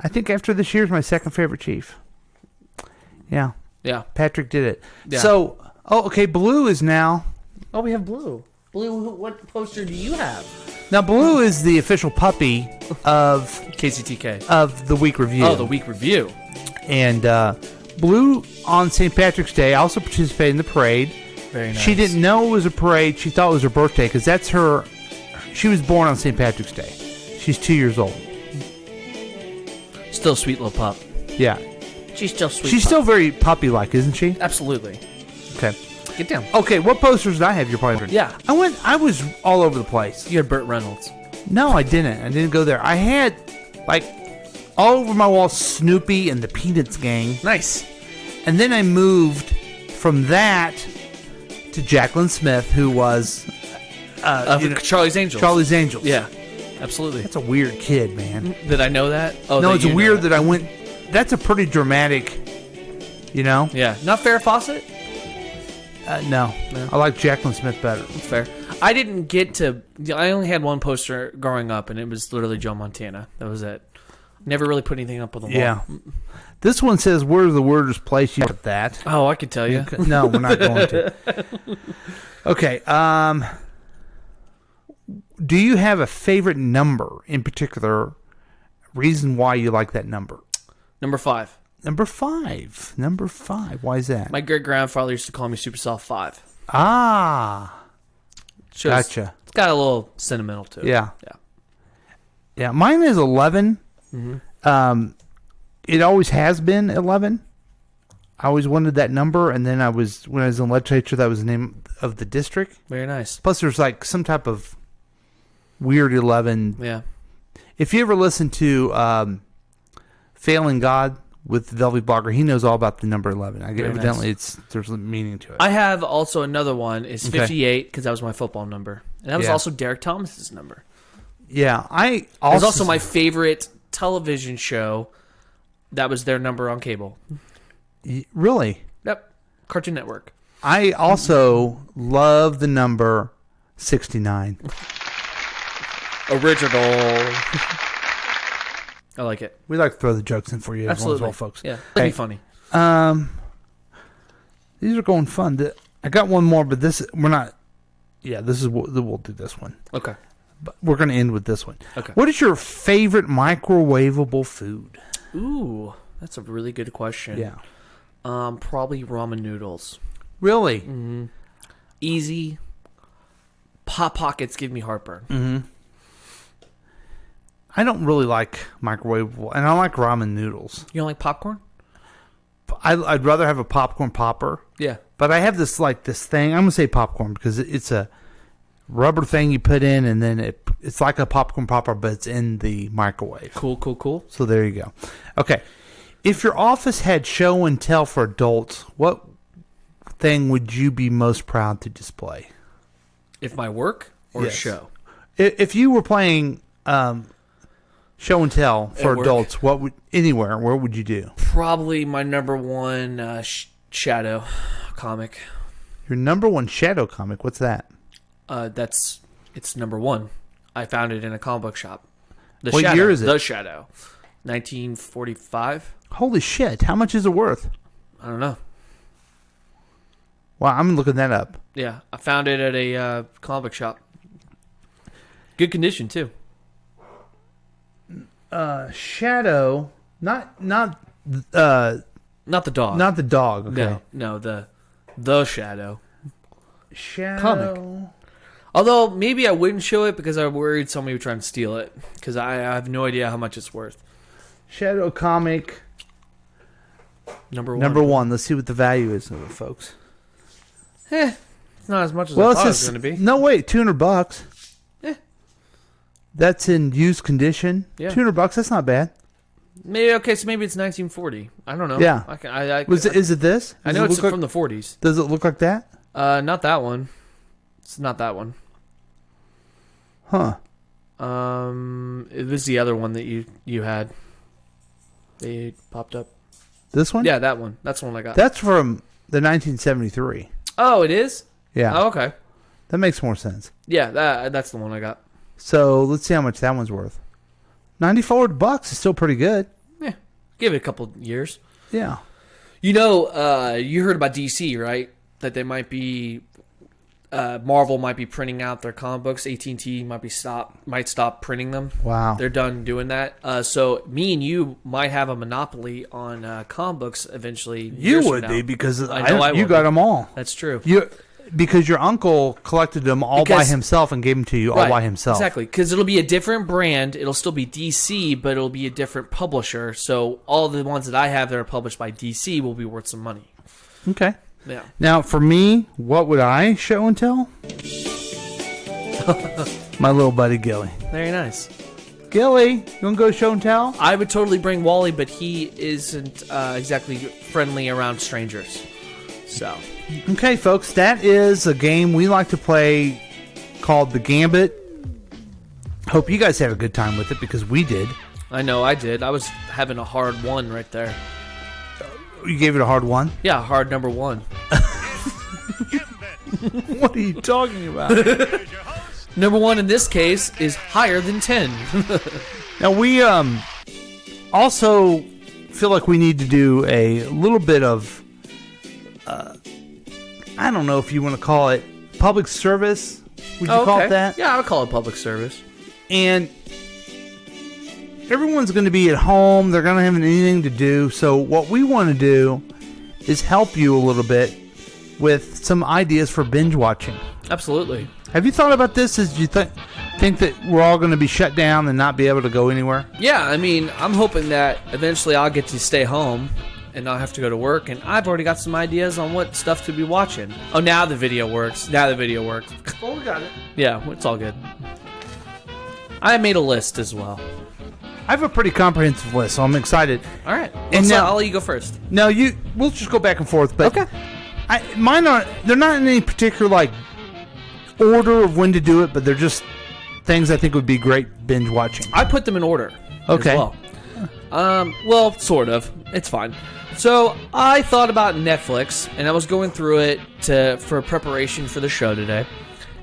think after this year's my second favorite Chief. Yeah. Yeah. Patrick did it. Yeah. So, okay, Blue is now... Oh, we have Blue. Blue, what poster do you have? Now, Blue is the official puppy of... KCTK. Of the Week Review. Oh, the Week Review. And Blue, on St. Patrick's Day, also participated in the parade. Very nice. She didn't know it was a parade. She thought it was her birthday because that's her... She was born on St. Patrick's Day. She's 2 years old. Still a sweet little pup. Yeah. She's still sweet. She's still very puppy-like, isn't she? Absolutely. Okay. Get down. Okay, what posters did I have? You're probably... Yeah. I was all over the place. You had Burt Reynolds. No, I didn't. I didn't go there. I had, like, all over my wall Snoopy and the Peanuts Gang. Nice. And then I moved from that to Jacqueline Smith, who was... Charlie's Angels. Charlie's Angels. Yeah, absolutely. That's a weird kid, man. Did I know that? Oh, no, that it's you weird know that I went... That's a pretty dramatic, you know? Yeah. Not Farrah Fawcett? No. I like Jacqueline Smith better. That's fair. I didn't get to... I only had one poster growing up, and it was literally Joe Montana. That was it. Never really put anything up on the wall. Yeah. This one says, where's the weirdest place you put that? Oh, I could tell you. No, we're not going to. Okay. Do you have a favorite number in particular? Reason why you like that number? Number 5. Number 5. Number 5. Why is that? My great-grandfather used to call me Super Soft 5. Ah. Gotcha. It's got a little sentimental to it. Yeah. Yeah. Yeah. Mine is 11. Mm-hmm. It always has been 11. I always wanted that number, and then when I was in legislature, that was the name of the district. Very nice. Plus, there's like some type of weird 11. Yeah. If you ever listen to Failing God with Velvet Blogger, he knows all about the number 11. Evidently, there's a meaning to it. I have also another one. It's 58 because that was my football number, and that was Yeah. also Derek Thomas's number. Yeah, It was also my favorite television show. That was their number on cable. Really? Yep. Cartoon Network. I also love the number 69. Original. I like it. We like to throw the jokes in for you Absolutely. as well, folks. Yeah, that'd be funny. These are going fun. I got one more, but we're not. Yeah, we'll do this one. Okay. But we're going to end with this one. Okay. What is your favorite microwavable food? Ooh, that's a really good question. Yeah. Probably ramen noodles. Really? Mm-hmm. Easy. Hot Pockets give me heartburn. Mm-hmm. I don't really like microwavable, and I like ramen noodles. You don't like popcorn? I'd rather have a popcorn popper. Yeah. But I have this thing. I'm going to say popcorn because it's a rubber thing you put in, and then it's like a popcorn popper, but it's in the microwave. Cool. So there you go. Okay. If your office had show and tell for adults, what thing would you be most proud to display? If my work or Yes. show? If you were playing show and tell for At work? adults, where would you do? Probably my number one shadow comic. Your number one shadow comic, what's that? It's number one. I found it in a comic book shop. What year is it? The Shadow. 1945. Holy shit. How much is it worth? I don't know. Wow, I'm looking that up. Yeah, I found it at a comic book shop. Good condition too. Shadow, not the dog. Not the dog. Okay. No, the Shadow. Shadow. Comic. Although, maybe I wouldn't show it because I'm worried somebody would try and steal it. Because I have no idea how much it's worth. Shadow comic. Number 1. Number 1. Let's see what the value is of it, folks. It's not as much as I thought it was going to be. No, wait, $200. Yeah. That's in used condition. Yeah. $200. That's not bad. Maybe it's 1940. I don't know. Yeah. Is it this? I know it's from the 40s. Does it look like that? Not that one. It's not that one. Huh. It was the other one that you had. They popped up. This one? Yeah, that one. That's the one I got. That's from the 1973. Oh, it is? Yeah. Oh, okay. That makes more sense. Yeah, that's the one I got. So let's see how much that one's worth. $94 is still pretty good. Yeah. Give it a couple years. Yeah. You know, you heard about DC, right? That they might be... Marvel might be printing out their comic books. AT&T might stop printing them. Wow. They're done doing that. So me and you might have a monopoly on comic books eventually. You would be because you got them all. That's true. Because your uncle collected them all by himself and gave them to you all by himself. Exactly. Because it'll be a different brand. It'll still be DC, but it'll be a different publisher. So all the ones that I have that are published by DC will be worth some money. Okay. Yeah. Now, for me, what would I show and tell? My little buddy Gilly. Very nice. Gilly, you want to go show and tell? I would totally bring Wally, but he isn't exactly friendly around strangers. So. Okay, folks, that is a game we like to play called The Gambit. Hope you guys had a good time with it because we did. I know I did. I was having a hard one right there. You gave it a hard one? Yeah, hard number 1. What are you talking about? Number 1 in this case is higher than 10. Now, we also feel like we need to do a little bit of, I don't know if you want to call it public service. Would you call it that? Yeah, I would call it public service. And everyone's going to be at home. They're going to have anything to do. So what we want to do is help you a little bit with some ideas for binge watching. Absolutely. Have you thought about this? As you think that we're all going to be shut down and not be able to go anywhere? Yeah, I mean, I'm hoping that eventually I'll get to stay home and not have to go to work. And I've already got some ideas on what stuff to be watching. Oh, now the video works. Well, we got it. Yeah, it's all good. I made a list as well. I have a pretty comprehensive list, so I'm excited. All right. And now, I'll let you go first. No, we'll just go back and forth. But okay. Mine they're not in any particular order of when to do it, but they're just things I think would be great binge watching. I put them in order. Okay. As well. Well, sort of. It's fine. So I thought about Netflix, and I was going through it for preparation for the show today.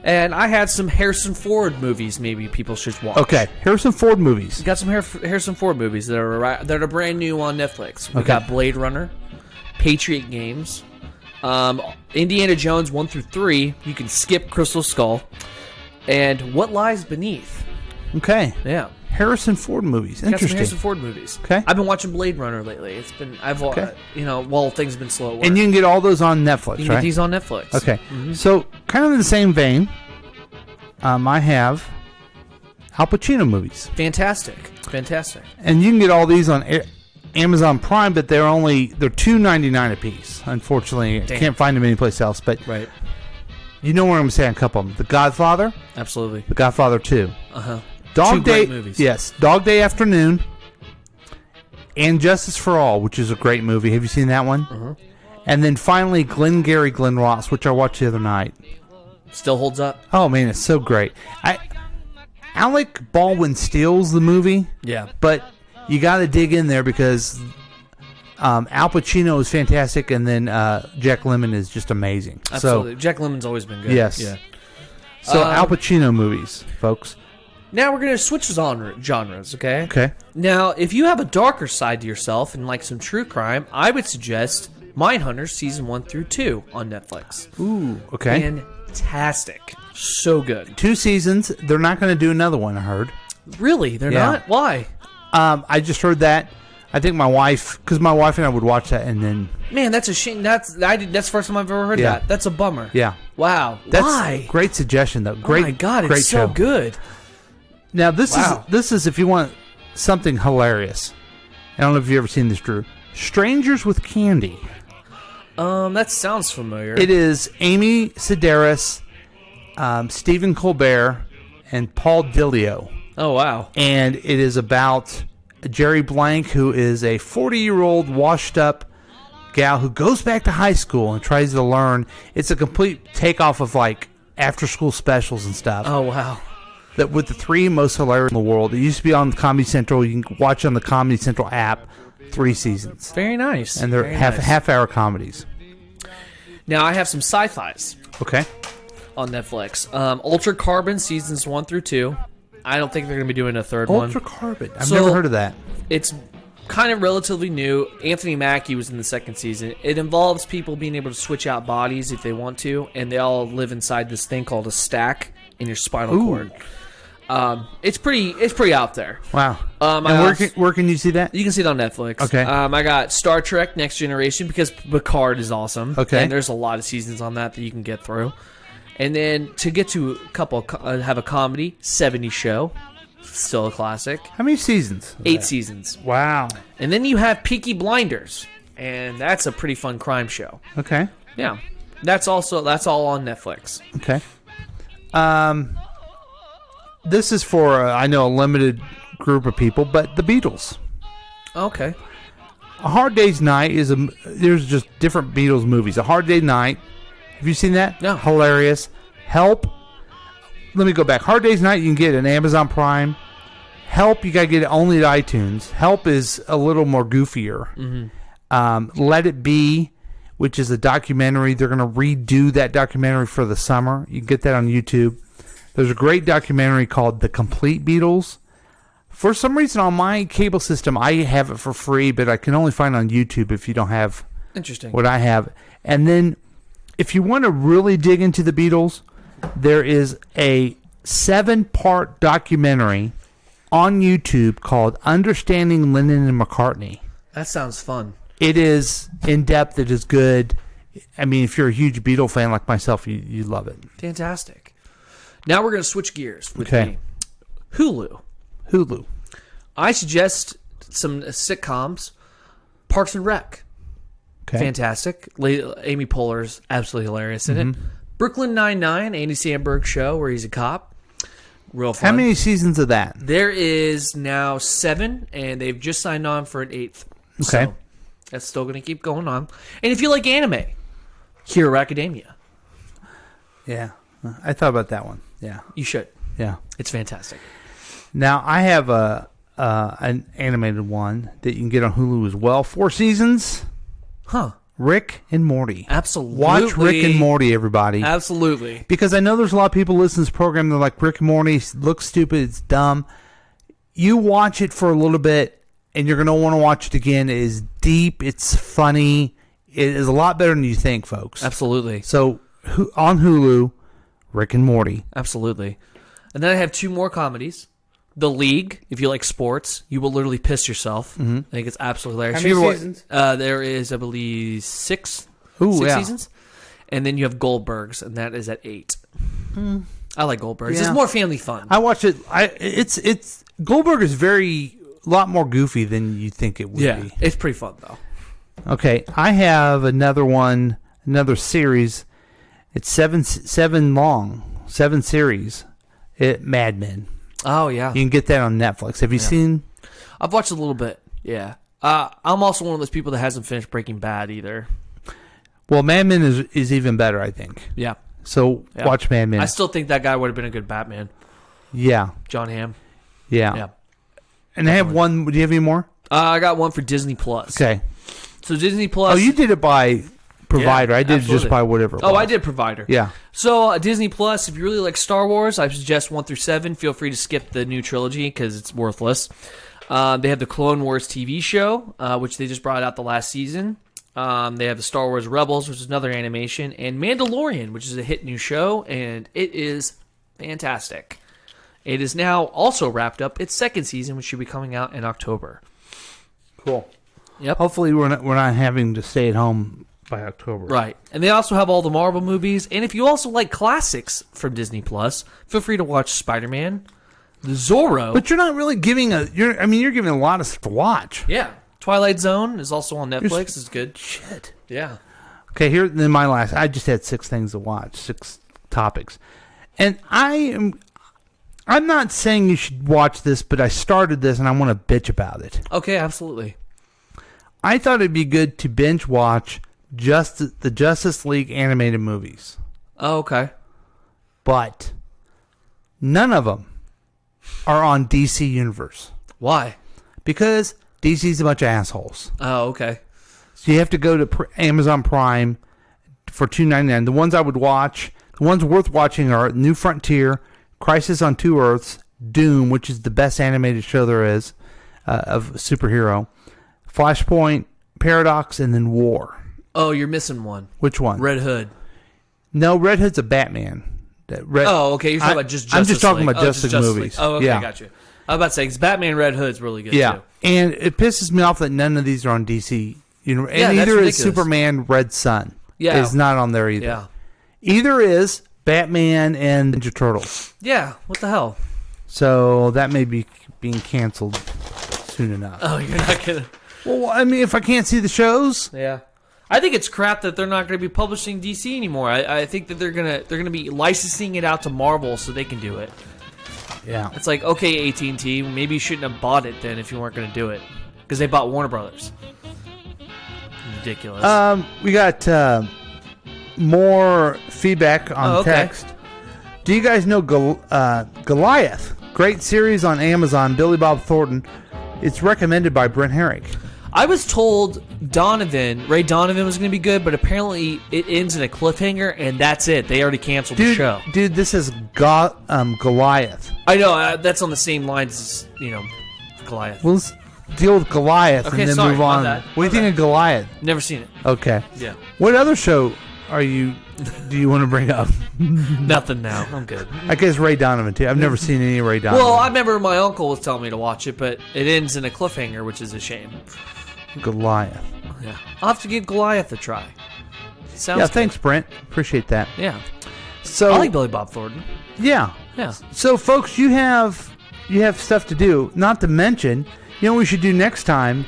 And I had some Harrison Ford movies maybe people should watch. Okay, Harrison Ford movies. Got some Harrison Ford movies that are brand new on Netflix. We got Blade Runner, Patriot Games, Indiana Jones 1 through 3. You can skip Crystal Skull, and What Lies Beneath. Okay. Yeah. Harrison Ford movies. Interesting. Got some Harrison Ford movies. Okay. I've been watching Blade Runner lately. Things have been slow at work. And you can get all those on Netflix, You can right? get these on Netflix. Okay. Mm-hmm. So, kind of in the same vein, I have Al Pacino movies. Fantastic. And you can get all these on Amazon Prime, but they're $2.99 a piece. Unfortunately, I can't find them anyplace else. But right. You know where I'm saying a couple of them. The Godfather. Absolutely. The Godfather 2. Uh-huh. Dog Two Day, great movies. Yes, Dog Day Afternoon, and Justice for All, which is a great movie. Have you seen that one? Uh-huh. And then finally, Glengarry Glen Ross, which I watched the other night. Still holds up. Oh man, it's so great. Alec Baldwin steals the movie. Yeah, but you got to dig in there because Al Pacino is fantastic, and then Jack Lemmon is just amazing. Absolutely, So, Jack Lemmon's always been good. Yes. Yeah. So Al Pacino movies, folks. Now we're going to switch genres, okay? Okay. Now, if you have a darker side to yourself and like some true crime, I would suggest Mindhunters Season 1 through 2 on Netflix. Ooh, okay. Fantastic. So good. 2 seasons. They're not going to do another one, I heard. Really? They're not? Why? I just heard that. I think my wife, because my wife and I would watch that, and then Man, that's a shame. That's the first time I've ever heard that. That's a bummer. yeah, Wow. that's Why? great suggestion though. Great, oh my God, it's great so show. good. Now this Wow. is if you want something hilarious. I don't know if you've ever seen this, Drew. Strangers with Candy. That sounds familiar. It is Amy Sedaris, Stephen Colbert, and Paul Dillio. Oh, wow. And it is about Jerry Blank, who is a 40-year-old washed-up gal who goes back to high school and tries to learn. It's a complete takeoff of, like, after-school specials and stuff. Oh, wow. That with the three most hilarious in the world. It used to be on Comedy Central. You can watch it on the Comedy Central app. 3 seasons. Very nice. And they're Very nice. half-hour comedies. Now, I have some sci-fis. Okay. On Netflix. Ultra Carbon seasons 1 through 2. I don't think they're going to be doing a third one. Ultra Carbon. I've never heard of that. It's kind of relatively new. Anthony Mackie was in the second season. It involves people being able to switch out bodies if they want to, and they all live inside this thing called a stack in your spinal cord. It's pretty out there. Wow. And where can you see that? You can see it on Netflix. Okay. I got Star Trek Next Generation because Picard is awesome. Okay. And there's a lot of seasons on that you can get through. And then to get to a couple, have a comedy, 70 Show. Still a classic. How many seasons? 8 seasons. Wow. And then you have Peaky Blinders. And that's a pretty fun crime show. Okay. Yeah. That's all on Netflix. Okay. This is for, I know, a limited group of people, but the Beatles. Okay. A Hard Day's Night there's just different Beatles movies. A Hard Day's Night. Have you seen that? No. Hilarious. Help. Let me go back. Hard Day's Night you can get on Amazon Prime. Help, you got to get it only at iTunes. Help is a little more goofier. Mm-hmm. Let It Be, which is a documentary. They're going to redo that documentary for the summer. You can get that on YouTube. There's a great documentary called The Complete Beatles. For some reason on my cable system, I have it for free, but I can only find it on YouTube if you don't have Interesting. what I have. And then if you want to really dig into the Beatles, there is a 7-part documentary on YouTube called Understanding Lennon and McCartney. That sounds fun. It is in-depth. It is good. I mean, if you're a huge Beatle fan like myself, you love it. Fantastic. Now we're going to switch gears with Okay. me. Hulu. I suggest some sitcoms. Parks and Rec. Okay. Fantastic. Amy Poehler's absolutely hilarious in it. Mhm. Brooklyn Nine-Nine, Andy Samberg show where he's a cop. Real fun. How many seasons of that? There is now 7, and they've just signed on for an 8th. Okay. So that's still going to keep going on. And if you like anime, Hero Academia. Yeah. I thought about that one. Yeah. You should. Yeah. It's fantastic. Now, I have an animated one that you can get on Hulu as well. 4 seasons. Huh. Rick and Morty. Absolutely. Watch Rick and Morty, everybody. Absolutely. Because I know there's a lot of people listening to this program, they're like, Rick and Morty looks stupid, it's dumb. You watch it for a little bit, and you're going to want to watch it again. It is deep, it's funny. It is a lot better than you think, folks. Absolutely. So, on Hulu, Rick and Morty. Absolutely. And then I have 2 more comedies. The League, if you like sports, you will literally piss yourself. Mhm. I think it's absolutely hilarious. How many If you ever seasons? There is, I believe, 6 Ooh, yeah. seasons. And then you have Goldbergs, and that is at 8. Hmm. I like Goldbergs. Yeah. It's more family fun. I watch it. It's Goldberg is a lot more goofy than you think it would be. It's pretty fun, though. Okay, I have another series. It's 7 series. Mad Men. Oh, yeah. You can get that on Netflix. Have you seen? I've watched a little bit, yeah. I'm also one of those people that hasn't finished Breaking Bad either. Well, Mad Men is even better, I think. Yeah. So Yeah. watch Mad Men. I still think that guy would have been a good Batman. Yeah. John Hamm. Yeah. Yeah. And I have one. Do you have any more? I got one for Disney Plus. Okay. So Disney Plus. Oh, you did it by provider. Yeah, I did it absolutely. just by whatever. it Oh, was. I did provider. Yeah. So Disney Plus, if you really like Star Wars, I suggest 1 through 7. Feel free to skip the new trilogy because it's worthless. They have the Clone Wars TV show, which they just brought out the last season. They have the Star Wars Rebels, which is another animation, and Mandalorian, which is a hit new show, and it is fantastic. It is now also wrapped up its 2nd season, which should be coming out in October. Cool. Yep. Hopefully we're not having to stay at home by October. Right. And they also have all the Marvel movies. And if you also like classics from Disney Plus, feel free to watch Spider-Man, Zorro. But you're not really giving you're giving a lot of stuff to watch. Yeah. Twilight Zone is also on Netflix. It's good. Shit. Yeah. Okay, then my last. I just had 6 things to watch, 6 topics. And I'm not saying you should watch this, but I started this and I want to bitch about it. Okay, absolutely. I thought it'd be good to binge watch the Justice League animated movies. Oh, okay. But none of them are on DC Universe. Why? Because DC's a bunch of assholes. Oh, okay. So you have to go to Amazon Prime for $2.99. The ones I would watch, the ones worth watching are New Frontier, Crisis on Two Earths, Doom, which is the best animated show there is of superhero, Flashpoint, Paradox, and then War. Oh, you're missing one. Which one? Red Hood. No, Red Hood's a Batman. Oh, okay. You're talking about just Justice I'm just talking League. about Justice League movies. Oh, okay, yeah. got you. I was about to say, because Batman Red Hood's really good, yeah. too. And it pisses me off that none of these are on DC. And Yeah, that's neither is ridiculous. Superman Red Sun. Yeah. Is not on there either. Yeah. Either is Batman and Ninja Turtles. Yeah, what the hell? So that may be being canceled soon enough. Oh, you're not going to... Well, I mean, if I can't see the shows... Yeah. I think it's crap that they're not going to be publishing DC anymore. I think that they're gonna be licensing it out to Marvel so they can do it. Yeah. It's like, okay, AT&T, maybe you shouldn't have bought it then if you weren't going to do it. Because they bought Warner Brothers. Ridiculous. We got more feedback on text. Do you guys know Goliath? Great series on Amazon, Billy Bob Thornton. It's recommended by Brent Herrick. I was told Ray Donovan was going to be good, but apparently it ends in a cliffhanger, and that's it. They already canceled the show. Dude, this is Goliath. I know, that's on the same lines as, Goliath. Well, let's deal with Goliath and then move on. What do you think of Goliath? Never seen it. Okay. Yeah. What other show do you want to bring up? Nothing now. I'm good. I guess Ray Donovan, too. I've never seen any Ray Donovan. Well, I remember my uncle was telling me to watch it, but it ends in a cliffhanger, which is a shame. Goliath. Yeah. I'll have to give Goliath a try. Sounds good. Thanks, Brent. Appreciate that. Yeah. So I like Billy Bob Thornton. Yeah. Yeah. So, folks, you have stuff to do. Not to mention, what we should do next time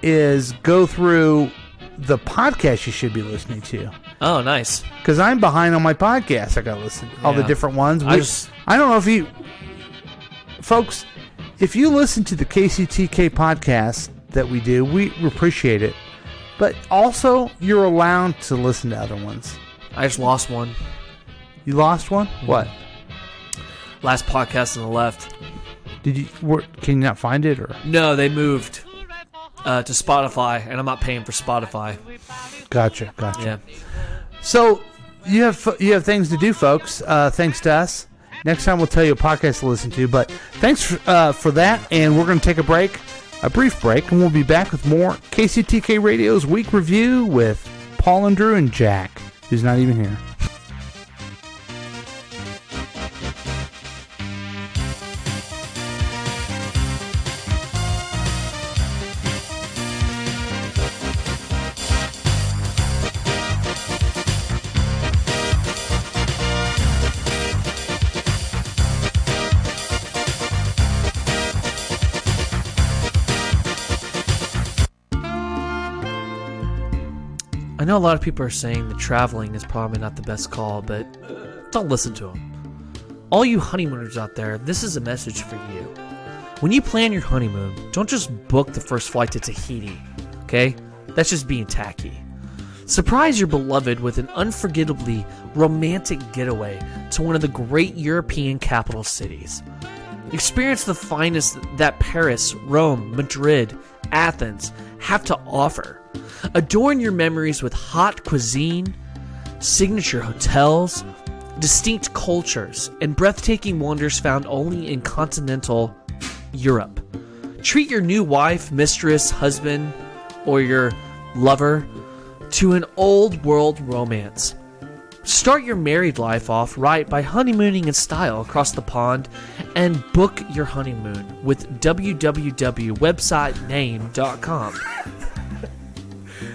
is go through the podcast you should be listening to. Oh, nice. Because I'm behind on my podcast. I got to listen to all the different ones. I don't know if you... Folks, if you listen to the KCTK podcast that we do, we appreciate it. But also, you're allowed to listen to other ones. I just lost one. You lost one? What? Last podcast on the left. Did you? Can you not find it, or? No, they moved to Spotify, and I'm not paying for Spotify. Gotcha. Yeah. So you have things to do, folks. Thanks to us. Next time we'll tell you a podcast to listen to. But thanks for that, and we're going to take a brief break, and we'll be back with more KCTK Radio's Week Review with Paul and Drew and Jack, who's not even here. I know a lot of people are saying that traveling is probably not the best call, but don't listen to them. All you honeymooners out there, this is a message for you. When you plan your honeymoon, don't just book the first flight to Tahiti, okay? That's just being tacky. Surprise your beloved with an unforgettably romantic getaway to one of the great European capital cities. Experience the finest that Paris, Rome, Madrid, Athens have to offer. Adorn your memories with hot cuisine, signature hotels, distinct cultures, and breathtaking wonders found only in continental Europe. Treat your new wife, mistress, husband, or your lover to an old world romance. Start your married life off right by honeymooning in style across the pond and book your honeymoon with www.websitename.com.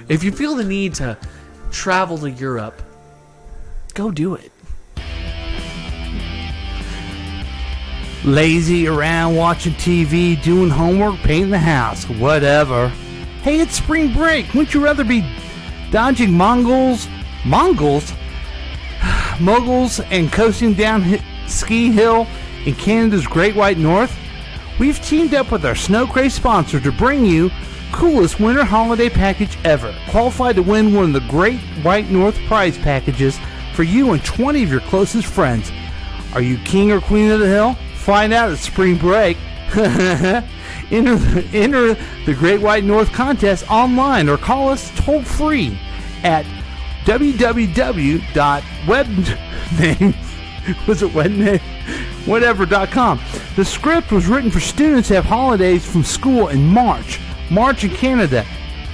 If you feel the need to travel to Europe, go do it. Lazy around watching TV, doing homework, painting the house, whatever. Hey, it's spring break. Wouldn't you rather be dodging moguls, and coasting down ski hill in Canada's Great White North? We've teamed up with our Snow Craze sponsor to bring you coolest winter holiday package ever. Qualified to win one of the Great White North prize packages for you and 20 of your closest friends. Are you king or queen of the hill? Find out at spring break. Enter the Great White North contest online or call us toll free at www.whatever.com. The script was written for students who have holidays from school in March in Canada.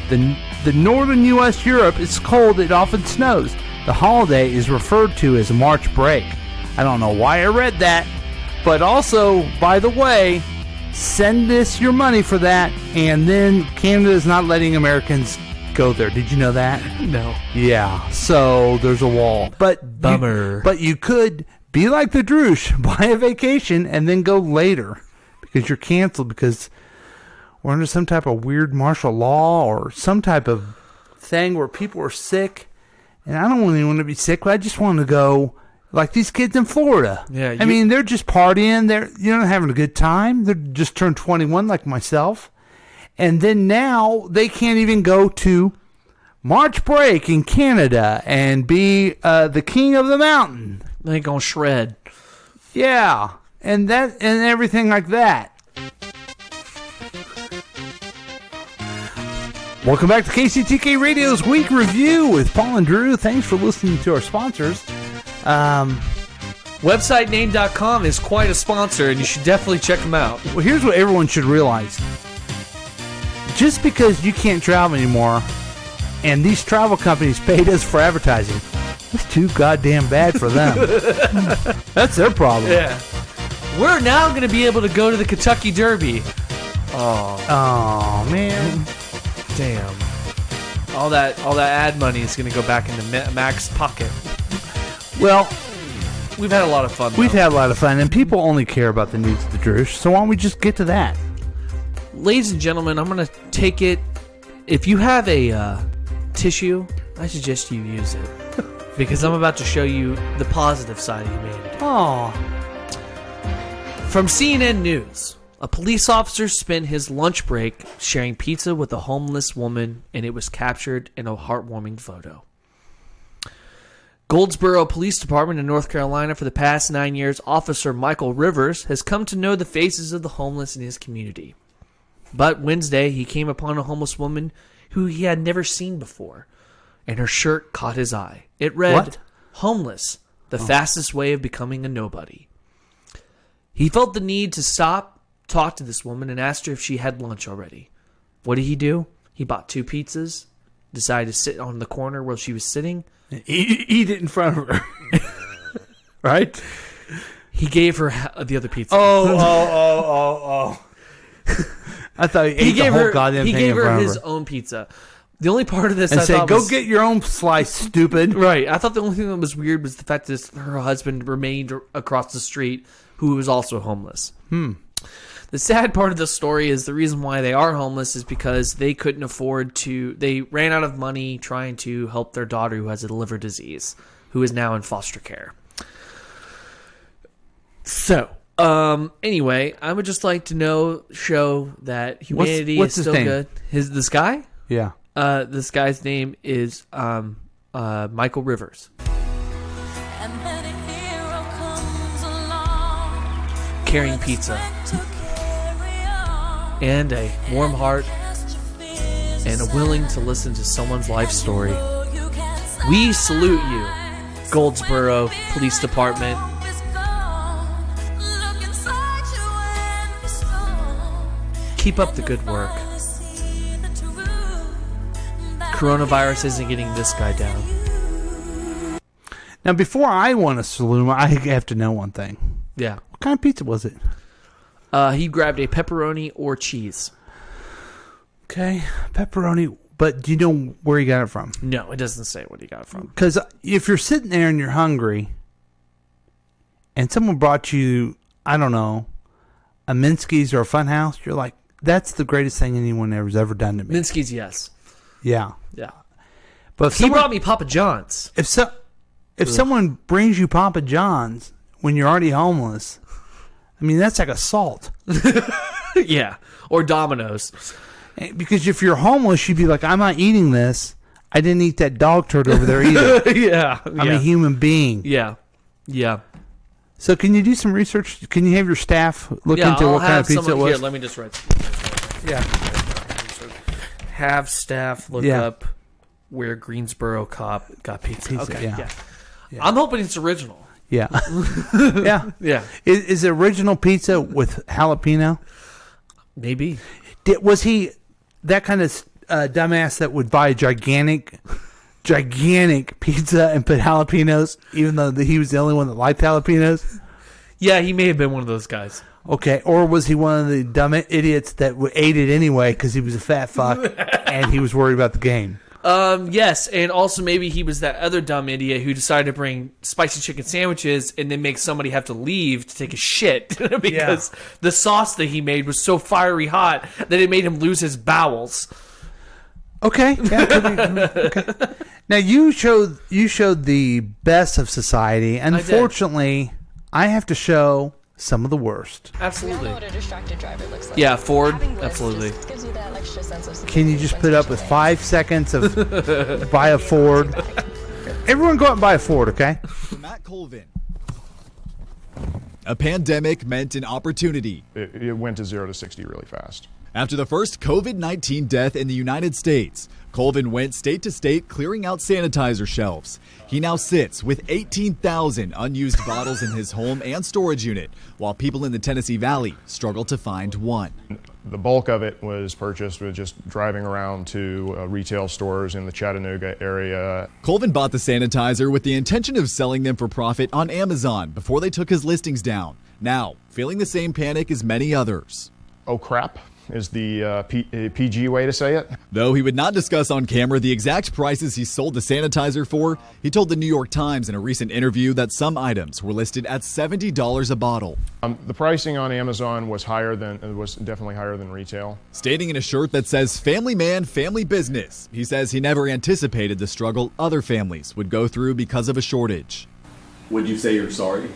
The northern U.S. Europe is cold. It often snows. The holiday is referred to as March break. I don't know why I read that, but also, by the way, send us your money for that, and then Canada is not letting Americans go there. Did you know that? No. Yeah, so there's a wall. But bummer. But you could be like the Droosh, buy a vacation, and then go later because you're canceled because we're under some type of weird martial law or some type of thing where people are sick. And I don't really want to be sick, but I just want to go like these kids in Florida. Yeah, I mean, they're just partying. They're having a good time. They're just turned 21 like myself. And then now they can't even go to March break in Canada and be the king of the mountain. They ain't gonna shred. Yeah, and everything like that. Welcome back to KCTK Radio's Week Review with Paul and Drew. Thanks for listening to our sponsors. WebsiteName.com is quite a sponsor, and you should definitely check them out. Well, here's what everyone should realize. Just because you can't travel anymore, and these travel companies paid us for advertising, it's too goddamn bad for them. That's their problem. Yeah. We're now going to be able to go to the Kentucky Derby. Oh, man. Damn. All that ad money is going to go back into Mac's pocket. Well, we've had a lot of fun, though. We've had a lot of fun, and people only care about the news of the Droosh, so why don't we just get to that? Ladies and gentlemen, I'm going to take it. If you have a tissue, I suggest you use it. Because I'm about to show you the positive side of humanity. Oh. From CNN News, a police officer spent his lunch break sharing pizza with a homeless woman, and it was captured in a heartwarming photo. Goldsboro Police Department in North Carolina, for the past 9 years, Officer Michael Rivers has come to know the faces of the homeless in his community. But Wednesday, he came upon a homeless woman who he had never seen before, and her shirt caught his eye. It read, What? "Homeless, the fastest way of becoming a nobody." He felt the need to stop, talk to this woman, and asked her if she had lunch already. What did he do? He bought 2 pizzas, decided to sit on the corner where she was sitting. Eat it in front of her. Right? He gave her the other pizza. Oh. I thought he ate the whole goddamn thing in front of her. He gave her his own pizza. The only part of this and I said, thought "Go was, get your own slice, stupid." Right. I thought the only thing that was weird was the fact that her husband remained across the street, who was also homeless. The sad part of the story is the reason why they are homeless is because they couldn't afford to. They ran out of money trying to help their daughter who has a liver disease, who is now in foster care. So, anyway, I would just like to show that humanity What's is his still name? good. This guy? Yeah. This guy's name is Michael Rivers. Carrying pizza. And a warm heart. And a willing to listen to someone's life story. We salute you, Goldsboro Police Department. Keep up the good work. Coronavirus isn't getting this guy down. Now, before I want a saloon, I have to know one thing. Yeah. What kind of pizza was it? He grabbed a pepperoni or cheese. Okay, pepperoni. But do you know where he got it from? No, it doesn't say what he got it from. Because if you're sitting there and you're hungry, and someone brought you, I don't know, a Minsky's or a Funhouse, you're like, that's the greatest thing anyone has ever done to me. Minsky's, yes. Yeah. Yeah. But if he brought me Papa John's. If someone brings you Papa John's when you're already homeless, I mean, that's like assault. Yeah. Or Domino's. Because if you're homeless, you'd be like, I'm not eating this. I didn't eat that dog turd over there either. Yeah. I'm a human being. Yeah. Yeah. So can you do some research? Can you have your staff look into what kind of pizza it was? Here, let me just write some. Yeah. Have staff look up where Greensboro Cop got pizza. Okay. Yeah. I'm hoping it's original. Yeah. Yeah. Yeah. Is it original pizza with jalapeno? Maybe. Was he that kind of dumbass that would buy a gigantic pizza and put jalapenos, even though he was the only one that liked jalapenos? Yeah, he may have been one of those guys. Okay, or was he one of the dumb idiots that ate it anyway because he was a fat fuck and he was worried about the game? Yes, and also maybe he was that other dumb idiot who decided to bring spicy chicken sandwiches and then make somebody have to leave to take a shit because the sauce that he made was so fiery hot that it made him lose his bowels. Okay. Yeah, okay. Now you showed the best of society. Unfortunately, I have to show some of the worst. Absolutely. We all know what a distracted driver looks like. Yeah, Ford. Having this Absolutely. just gives you that extra sense of Can you just put up with 5 seconds of buy a Ford? Everyone go out and buy a Ford, okay? Matt Colvin. A pandemic meant an opportunity. It went to 0 to 60 really fast. After the first COVID-19 death in the United States, Colvin went state to state clearing out sanitizer shelves. He now sits with 18,000 unused bottles in his home and storage unit, while people in the Tennessee Valley struggle to find one. The bulk of it was purchased with just driving around to retail stores in the Chattanooga area. Colvin bought the sanitizer with the intention of selling them for profit on Amazon before they took his listings down. Now, feeling the same panic as many others. Oh crap is the PG way to say it. Though he would not discuss on camera the exact prices he sold the sanitizer for, he told the New York Times in a recent interview that some items were listed at $70 a bottle. The pricing on Amazon was definitely higher than retail. Stating in a shirt that says "Family Man, Family Business," he says he never anticipated the struggle other families would go through because of a shortage. Would you say you're sorry?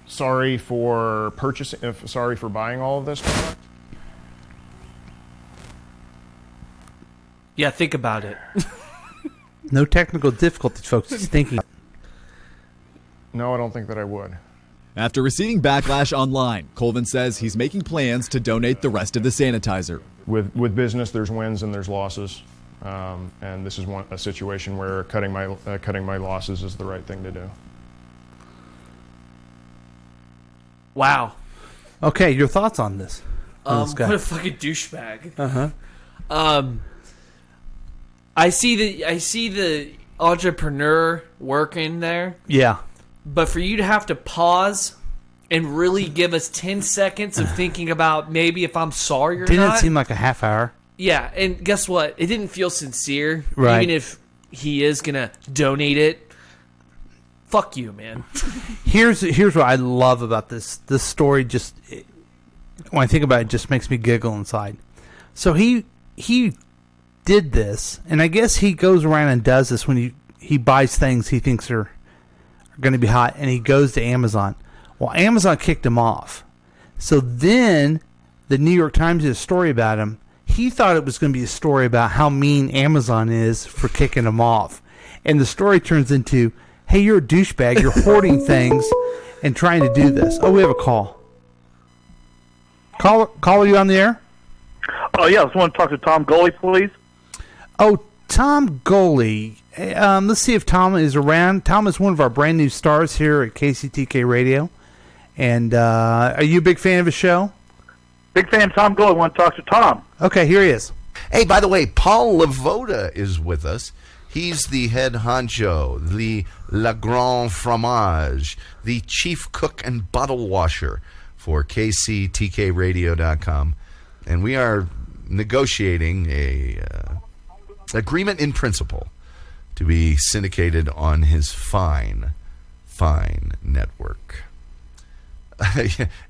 Sorry for purchasing. Sorry for buying all of this product. Yeah, think about it. No technical difficulties, folks. Just thinking. No, I don't think that I would. After receiving backlash online, Colvin says he's making plans to donate the rest of the sanitizer. With business, there's wins and there's losses, and this is a situation where cutting my losses is the right thing to do. Wow. Okay, your thoughts on this? What a fucking douchebag. Uh-huh. I see the entrepreneur working there. Yeah. But for you to have to pause and really give us 10 seconds of thinking about maybe if I'm sorry or not. Didn't seem like a half hour. Yeah, and guess what? It didn't feel sincere. Right. Even if he is going to donate it. Fuck you, man. Here's what I love about this. This story just, when I think about it, just makes me giggle inside. So he did this, and I guess he goes around and does this when he buys things he thinks are going to be hot, and he goes to Amazon. Well, Amazon kicked him off. So then the New York Times did a story about him. He thought it was going to be a story about how mean Amazon is for kicking him off. And the story turns into, hey, you're a douchebag. You're hoarding things and trying to do this. Oh, we have a call. Caller, you on the air? Oh, yeah. I just want to talk to Tom Goley, please. Oh, Tom Goley. Let's see if Tom is around. Tom is one of our brand new stars here at KCTK Radio. And are you a big fan of his show? Big fan of Tom Goley. I want to talk to Tom. Okay, here he is. Hey, by the way, Paul Lavoda is with us. He's the head honcho, the Le Grand Fromage, the chief cook and bottle washer for KCTKRadio.com. And we are negotiating a agreement in principle to be syndicated on his fine network.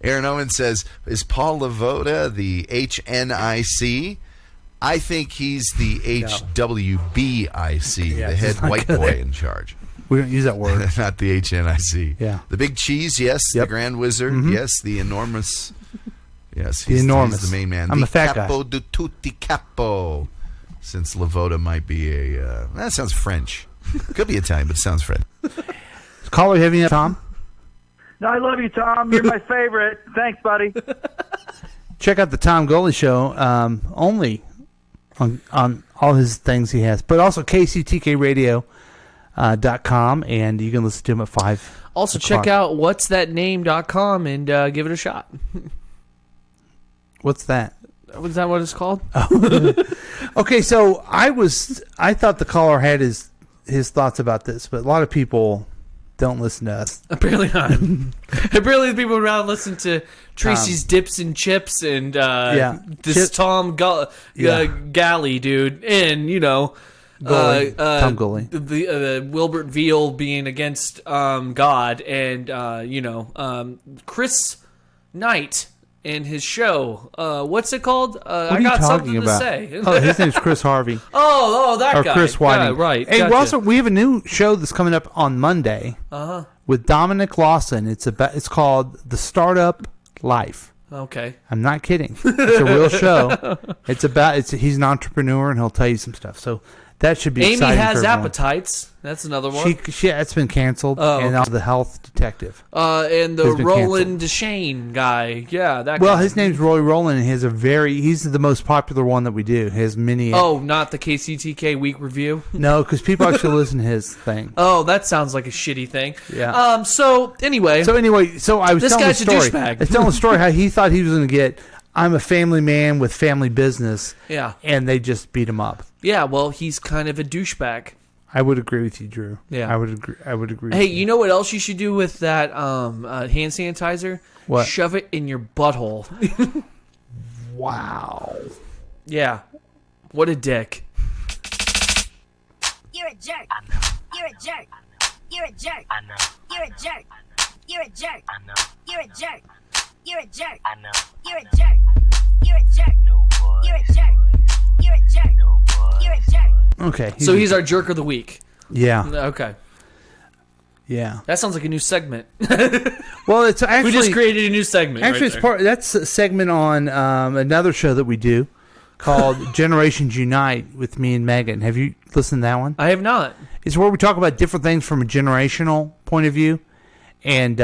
Aaron Owen says, is Paul Lavoda the HNIC? I think he's the HWBIC, the head white boy in charge. We don't use that word. Not the HNIC. Yeah. The big cheese, yes. The Grand Wizard, yes. The enormous, yes. The enormous. He's the main man. I'm the a fat capo guy. de tutti capo. Since Lavoda might be that sounds French. Could be Italian, but it sounds French. Caller, you have any, Tom? No, I love you, Tom. You're my favorite. Thanks, buddy. Check out the Tom Goley Show, only on all his things he has, but also KCTKRadio.com, and you can listen to him at 5 Also, o'clock. check out whatsthatname.com and give it a shot. What's that? Was that what it's called? Okay, so I thought the caller had his thoughts about this, but a lot of people don't listen to us. Apparently not. Apparently the people around listen to Tracy's Dips and Chips and this Tom Galley dude, and Tom Goley. The Wilbert Veal being against God, and Chris Knight and his show. What's it called? What are I you got talking something about? to say. Oh, his name's Chris Harvey. Oh, that or guy. Chris Whiting. Yeah, right. Hey, Gotcha. we have a new show that's coming up on Monday with Dominic Lawson. It's called The Startup Life. Okay. I'm not kidding. It's a real show. He's an entrepreneur, and he'll tell you some stuff. So that should be Amy exciting Has for everyone. Appetites. That's another one. It's been canceled. Oh, and okay. also The Health Detective. And the has been Roland Deschain guy. Yeah, that guy. Well, his name's Roy Rowland, and he's the most popular one that we do. He has many. Oh, not the KCTK Week Review? No, because people actually listen to his thing. Oh, that sounds like a shitty thing. Yeah. So anyway, I was this telling guy's the story. a douchebag. I was telling the story how he thought he was going to get. I'm a family man with family business. Yeah. And they just beat him up. Yeah. Well, he's kind of a douchebag. I would agree with you, Drew. Yeah. I would agree. Hey, you know what else you should do with that hand sanitizer? What? Shove it in your butthole. Wow. Yeah. What a dick. You're a jerk. I know. You're a jerk. You're a jerk. I know. You're a jerk. You're a jerk. I know. You're a jerk. You're a jerk. I know. You're a jerk. You're a jerk. No boy. You're a jerk. You're a jerk. No boy. You're a jerk. Okay. So he's our jerk of the week. Yeah. Okay. Yeah. That sounds like a new segment. Well, it's actually we just created a new segment. Actually, that's a segment on another show that we do called Generations Unite with me and Megan. Have you listened to that one? I have not. It's where we talk about different things from a generational point of view. And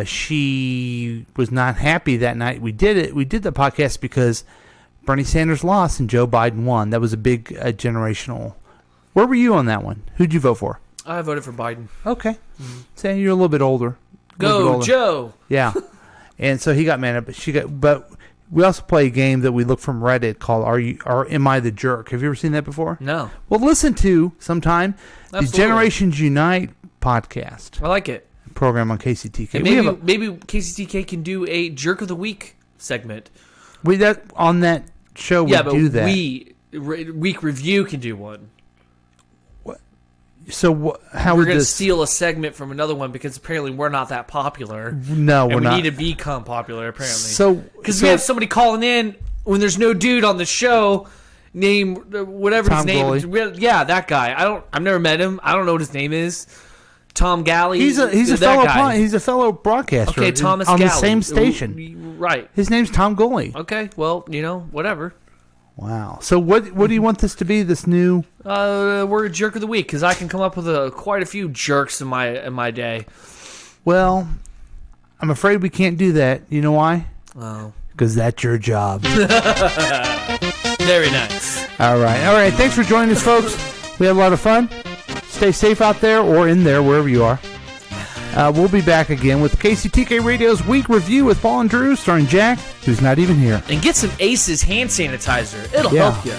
she was not happy that night. We did it. We did the podcast because Bernie Sanders lost and Joe Biden won. That was a big generational. Where were you on that one? Who'd you vote for? I voted for Biden. Okay. Say you're a little bit older. Go, Joe. Yeah. And so he got mad at but we also play a game that we look from Reddit called Am I the Jerk? Have you ever seen that before? No. Well, listen to sometime the Absolutely. Generations Unite podcast. I like it. Program on KCTK. And maybe KCTK can do a Jerk of the Week segment. On that show we do that. Week Review can do one. So how we're would going to this steal a segment from another one because apparently we're not that popular. No, we're and we not. need to become popular apparently. So because we have somebody calling in when there's no dude on the show named whatever Tom his name Goley. is. Yeah, that guy. I've never met him. I don't know what his name is. Tom Galley. He's a fellow broadcaster. Okay, Thomas on Galley. the same station. Right. His name's Tom Goley. Okay, well, whatever. Wow. So what do you want this to be? This new? We're a Jerk of the Week because I can come up with quite a few jerks in my day. Well, I'm afraid we can't do that. You know why? Oh. Because that's your job. Very nice. All right. Thanks for joining us, folks. We had a lot of fun. Stay safe out there or in there, wherever you are. We'll be back again with KCTK Radio's Week Review with Paul and Drew, starring Jack, who's not even here. And get some Aces hand sanitizer. It'll help you.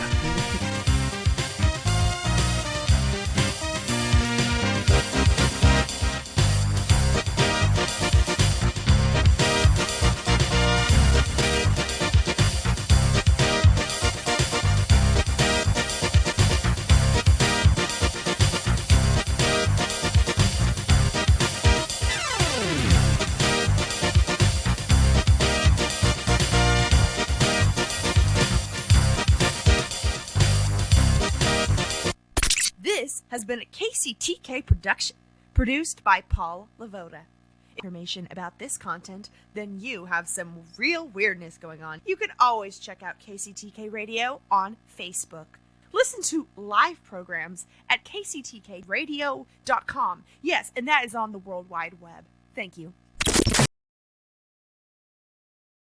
has been a KCTK production, produced by Paul Lavoda. Information about this content, then you have some real weirdness going on. You can always check out KCTK Radio on Facebook. Listen to live programs at kctkradio.com. Yes, and that is on the World Wide Web. Thank you.